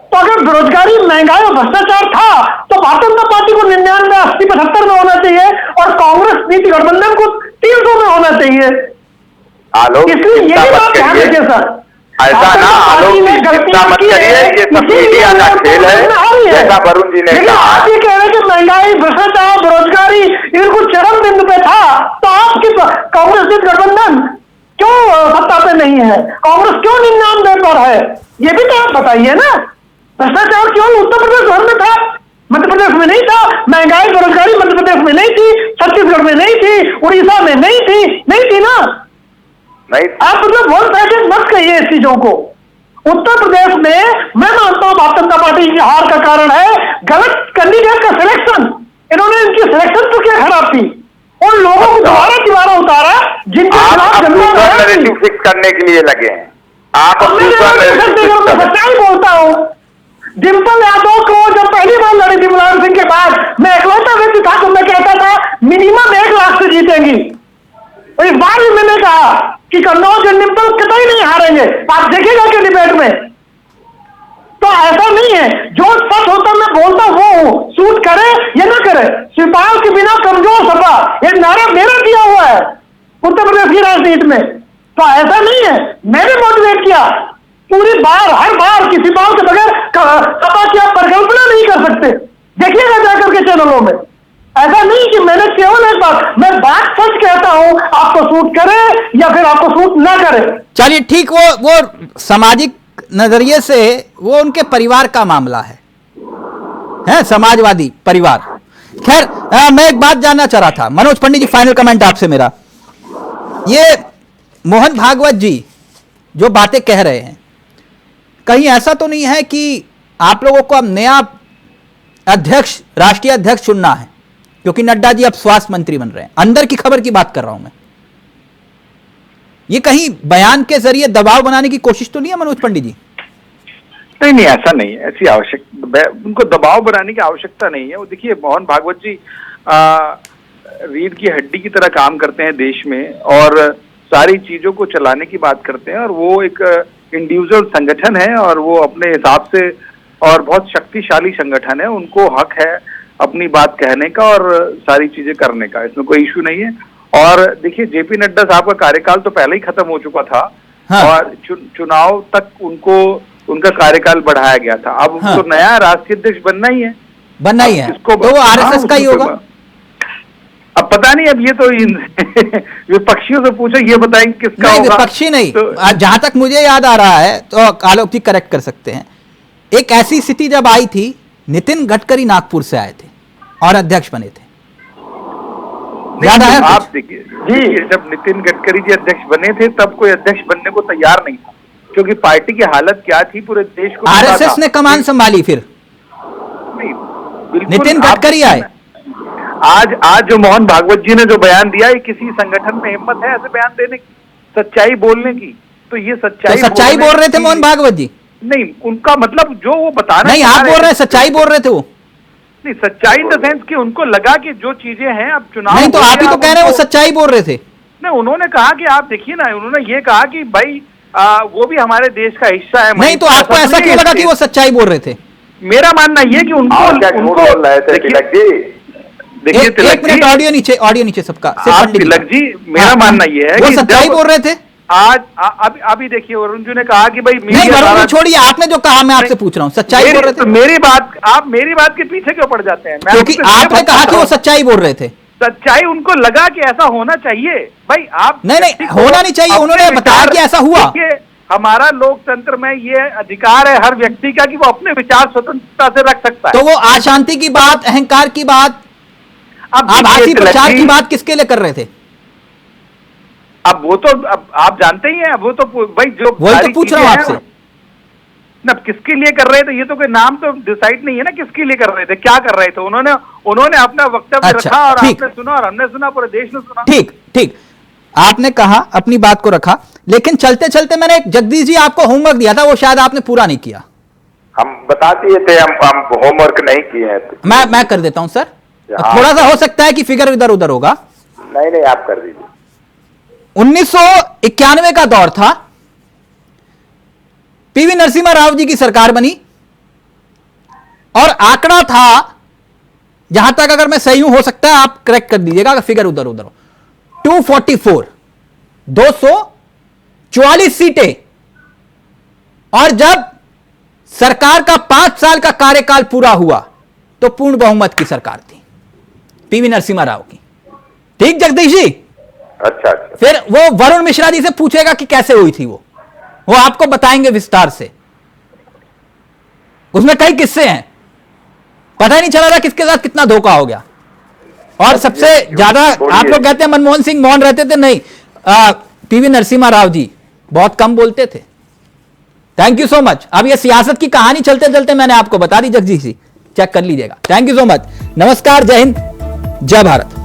Speaker 3: तो अगर बेरोजगारी, महंगाई और भ्रष्टाचार था तो भारतीय जनता पार्टी को 99, 80, 75 में होना चाहिए और कांग्रेस नीति गठबंधन को 300 में होना चाहिए। इसलिए ये भी बात ध्यान रखिए सर,
Speaker 5: ऐसा ना आलोक जी चिंता मत करिए, ये सब मीडिया का खेल है, जैसा वरुण जी ने कहा।
Speaker 3: आप ये कह रहे हैं कि महंगाई, भ्रष्टाचार, बेरोजगारी इनको चरम बिंदु पे था, तो आपकी कांग्रेस नीति गठबंधन क्यों सत्ता पे नहीं है, कांग्रेस क्यों 99 पर है, ये भी तो आप बताइए ना। भ्रष्टाचार क्यों उत्तर प्रदेश भर में था, मध्य प्रदेश में नहीं था, महंगाई बेरोजगारी मध्य प्रदेश में नहीं थी, छत्तीसगढ़ में नहीं थी, उड़ीसा में नहीं थी ना।
Speaker 5: नहीं, आप
Speaker 3: मतलब वोट पैकेज मत कहिए इस चीजों को। उत्तर प्रदेश में मैं मानता हूं भारतीय जनता पार्टी की हार का कारण है गलत कैंडिडेट का सिलेक्शन। इन्होंने इनकी सिलेक्शन तो क्या खराब थी, उन लोगों को दोबारा उतारा जिनके खिलाफ
Speaker 5: नैरेटिव फिक्स करने के लिए लगे हैं आप।
Speaker 3: मैं सच्चाई बोलता हूं, डिंपल यादव को जब पहली बार लड़ी थी मुलायम सिंह के बाद, मैं इकलौता व्यक्ति था तो मैं कहता था मिनिमम 1 लाख से जीतेंगी, और इस बार भी मैंने कहा कि कन्नौज और डिंपल कतई नहीं हारेंगे, आप देखिएगा कि डिबेट में। तो ऐसा नहीं है, जो सच होता मैं बोलता वो हूं, सूट करे या ना करे, सिपाहियों के बिना कमजोर सपा, ये नारा मेरा दिया हुआ है उत्तर प्रदेश की राजनीति में। तो ऐसा नहीं है, मैंने मोटिवेट किया पूरी बार, हर बार किसी बात के बगैर सपा की आप परिकल्पना नहीं कर सकते, देखिएगा जाकर के चैनलों में। ऐसा नहीं कि मैंने केवल एक बात, मैं बात सच कहता हूं, आपको सूट करे या फिर आपको सूट ना करे।
Speaker 1: चलिए ठीक, वो सामाजिक नजरिए से वो उनके परिवार का मामला है समाजवादी परिवार। खैर मैं एक बात जानना चाह रहा था मनोज पंडित जी, फाइनल कमेंट आपसे मेरा, ये मोहन भागवत जी जो बातें कह रहे हैं, कहीं ऐसा तो नहीं है कि आप लोगों को अब नया अध्यक्ष, राष्ट्रीय अध्यक्ष चुनना है, क्योंकि नड्डा जी अब स्वास्थ्य मंत्री बन रहे हैं, अंदर की खबर की बात कर रहा हूं मैं, ये कहीं बयान के जरिए दबाव बनाने की कोशिश तो नहीं है मनोज पंडित जी?
Speaker 6: नहीं, ऐसा नहीं है, ऐसी उनको दबाव बनाने की आवश्यकता नहीं है। वो देखिए, मोहन भागवत जी रीढ़ की हड्डी की तरह काम करते हैं देश में, और सारी चीजों को चलाने की बात करते हैं, और वो एक इंडिविजुअल संगठन है और वो अपने हिसाब से, और बहुत शक्तिशाली संगठन है, उनको हक है अपनी बात कहने का और सारी चीजें करने का, इसमें कोई इश्यू नहीं है। और देखिए, जेपी नड्डा साहब का कार्यकाल तो पहले ही खत्म हो चुका था। हाँ। और चुनाव तक उनका कार्यकाल बढ़ाया गया था, अब हाँ। उनको नया राष्ट्रीय अध्यक्ष बनना ही है,
Speaker 1: तो वो आरएसएस का ही होगा।
Speaker 6: अब पता नहीं, अब ये तो विपक्षियों से पूछो, ये बताएंगे किसका होगा।
Speaker 1: विपक्षी नहीं, तो जहां तक मुझे याद आ रहा है, तो आलोक जी करेक्ट कर सकते हैं, एक ऐसी स्थिति जब आई थी, नितिन गडकरी नागपुर से आए थे और अध्यक्ष बने थे, याद आया?
Speaker 6: आप देखिए, जब नितिन गडकरी जी अध्यक्ष बने थे तब कोई अध्यक्ष बनने को तैयार नहीं था, क्योंकि पार्टी की हालत क्या थी, पूरे देश को
Speaker 1: आरएसएस ने कमान संभाली, फिर
Speaker 6: नहीं,
Speaker 1: नितिन गडकरी आए।
Speaker 6: आज जो मोहन भागवत जी ने जो बयान दिया, ये किसी संगठन में हिम्मत है ऐसे बयान देने की, सच्चाई बोलने की?
Speaker 4: तो ये
Speaker 1: तो
Speaker 4: सच्चाई
Speaker 1: सच्चाई बोल रहे थे मोहन भागवत जी?
Speaker 4: नहीं, उनका मतलब जो वो बताना
Speaker 1: नहीं, आप बोल रहे हैं सच्चाई बोल रहे थे वो?
Speaker 4: नहीं, सच्चाई इन द सेंस कि उनको लगा कि जो चीजें हैं अब चुनाव
Speaker 1: नहीं, तो
Speaker 4: हो
Speaker 1: आप ही
Speaker 4: गया,
Speaker 1: तो कह रहे हैं वो
Speaker 4: उनको-
Speaker 1: सच्चाई बोल रहे थे।
Speaker 4: नहीं, उन्होंने कहा कि आप देखिए ना, उन्होंने ये कहा कि भाई वो भी हमारे देश का हिस्सा है।
Speaker 1: नहीं, तो आपको ऐसा क्यों लगा कि वो सच्चाई बोल रहे थे?
Speaker 4: मेरा मानना ये कि उनको
Speaker 5: और क्या झूठ बोल रहे थे तिलक जी?
Speaker 4: देखिए
Speaker 1: एक
Speaker 4: तिलक
Speaker 1: मिनट,
Speaker 4: जी,
Speaker 1: ऑडियो नीचे सबका, सिर्फ
Speaker 4: आप
Speaker 1: पंडित जी
Speaker 4: तिलक
Speaker 1: का।
Speaker 4: जी, मेरा
Speaker 1: हाँ,
Speaker 4: मानना ये है
Speaker 1: वो
Speaker 4: कि
Speaker 1: सच्चाई
Speaker 4: जब
Speaker 1: बोल रहे थे।
Speaker 4: आज अभी देखिए वरुण जी ने कहा कि भाई
Speaker 1: नहीं,
Speaker 4: मीडिया
Speaker 1: वरुण
Speaker 4: सारा-
Speaker 1: जी छोड़िए, आपने जो कहा मैं आपसे पूछ रहा हूँ, सच्चाई बोल रहे थे?
Speaker 4: तो आप मेरी बात के पीछे क्यों पड़ जाते हैं? मैं
Speaker 1: क्योंकि
Speaker 4: आपसे ये
Speaker 1: आपने
Speaker 4: बात
Speaker 1: कहा
Speaker 4: करता
Speaker 1: कि वो
Speaker 4: हूं।
Speaker 1: सच्चाई बोल रहे थे।
Speaker 4: सच्चाई उनको लगा कि ऐसा होना चाहिए। भाई आप
Speaker 1: नहीं,
Speaker 4: व्यक्ति को
Speaker 1: होना नहीं चाहिए,
Speaker 4: अपने
Speaker 1: उन्होंने बताया
Speaker 4: विचार-
Speaker 1: कि ऐसा हुआ।
Speaker 4: देखिए, हमारा लोकतंत्र में ये अधिकार है हर व्यक्ति का कि वो अपने विचार स्वतंत्रता से रख सकता है।
Speaker 1: तो वो अशांति की बात, अहंकार की बात,
Speaker 4: अब
Speaker 1: आभासी
Speaker 4: देखिए,
Speaker 1: प्रचार
Speaker 4: तिलक
Speaker 1: की
Speaker 4: जी,
Speaker 1: बात किसके लिए कर रहे थे?
Speaker 4: अब वो तो अब आप जानते ही हैं, वो तो भाई जो
Speaker 1: वही तो
Speaker 4: सारी
Speaker 1: पूछ रहा हूं
Speaker 4: चीजें
Speaker 1: आपसे।
Speaker 4: हैं, ना किसके लिए कर रहे थे, ये तो कोई नाम तो डिसाइड नहीं है ना किसके लिए कर रहे थे, क्या कर रहे थे। उन्होंने अपना वक्तव्य
Speaker 1: अच्छा,
Speaker 4: रखा और
Speaker 1: ठीक।
Speaker 4: आपने सुना और हमने सुना, पूरे देश ने सुना।
Speaker 1: ठीक ठीक, आपने कहा, अपनी बात को रखा, लेकिन चलते चलते मैंने एक जगदीश जी आपको होमवर्क दिया था, वो शायद आपने पूरा नहीं किया।
Speaker 5: हम बता दिए थे हम होमवर्क नहीं किए हैं।
Speaker 1: मैं कर देता हूं सर,
Speaker 5: हाँ।
Speaker 1: थोड़ा सा हो सकता है कि फिगर इधर उधर होगा।
Speaker 5: नहीं आप कर दीजिए।
Speaker 1: 1991 का दौर था, पीवी नरसिम्हा राव जी की सरकार बनी और आंकड़ा था, जहां तक अगर मैं सही हूं, हो सकता है आप करेक्ट कर दीजिएगा अगर फिगर उधर उधर हो, 244, 244 सीटें। और जब सरकार का 5 साल का कार्यकाल पूरा हुआ तो पूर्ण बहुमत की सरकार थी पीवी नरसिम्हा राव की। ठीक जगदीश जी?
Speaker 5: अच्छा
Speaker 1: फिर वो वरुण मिश्रा जी से पूछेगा कि कैसे हुई थी वो आपको बताएंगे विस्तार से। उसमें कई किस्से हैं, पता ही नहीं चला था किसके साथ कितना धोखा हो गया। और सबसे ज्यादा आप लोग कहते हैं मनमोहन सिंह मौन रहते थे, नहीं, पीवी नरसिम्हा राव जी बहुत कम बोलते थे। Thank you so much. अब ये सियासत की कहानी चलते चलते मैंने आपको बता दी, जगदीश जी चेक कर लीजिएगा। थैंक यू सो मच, नमस्कार, जय हिंद, जय भारत।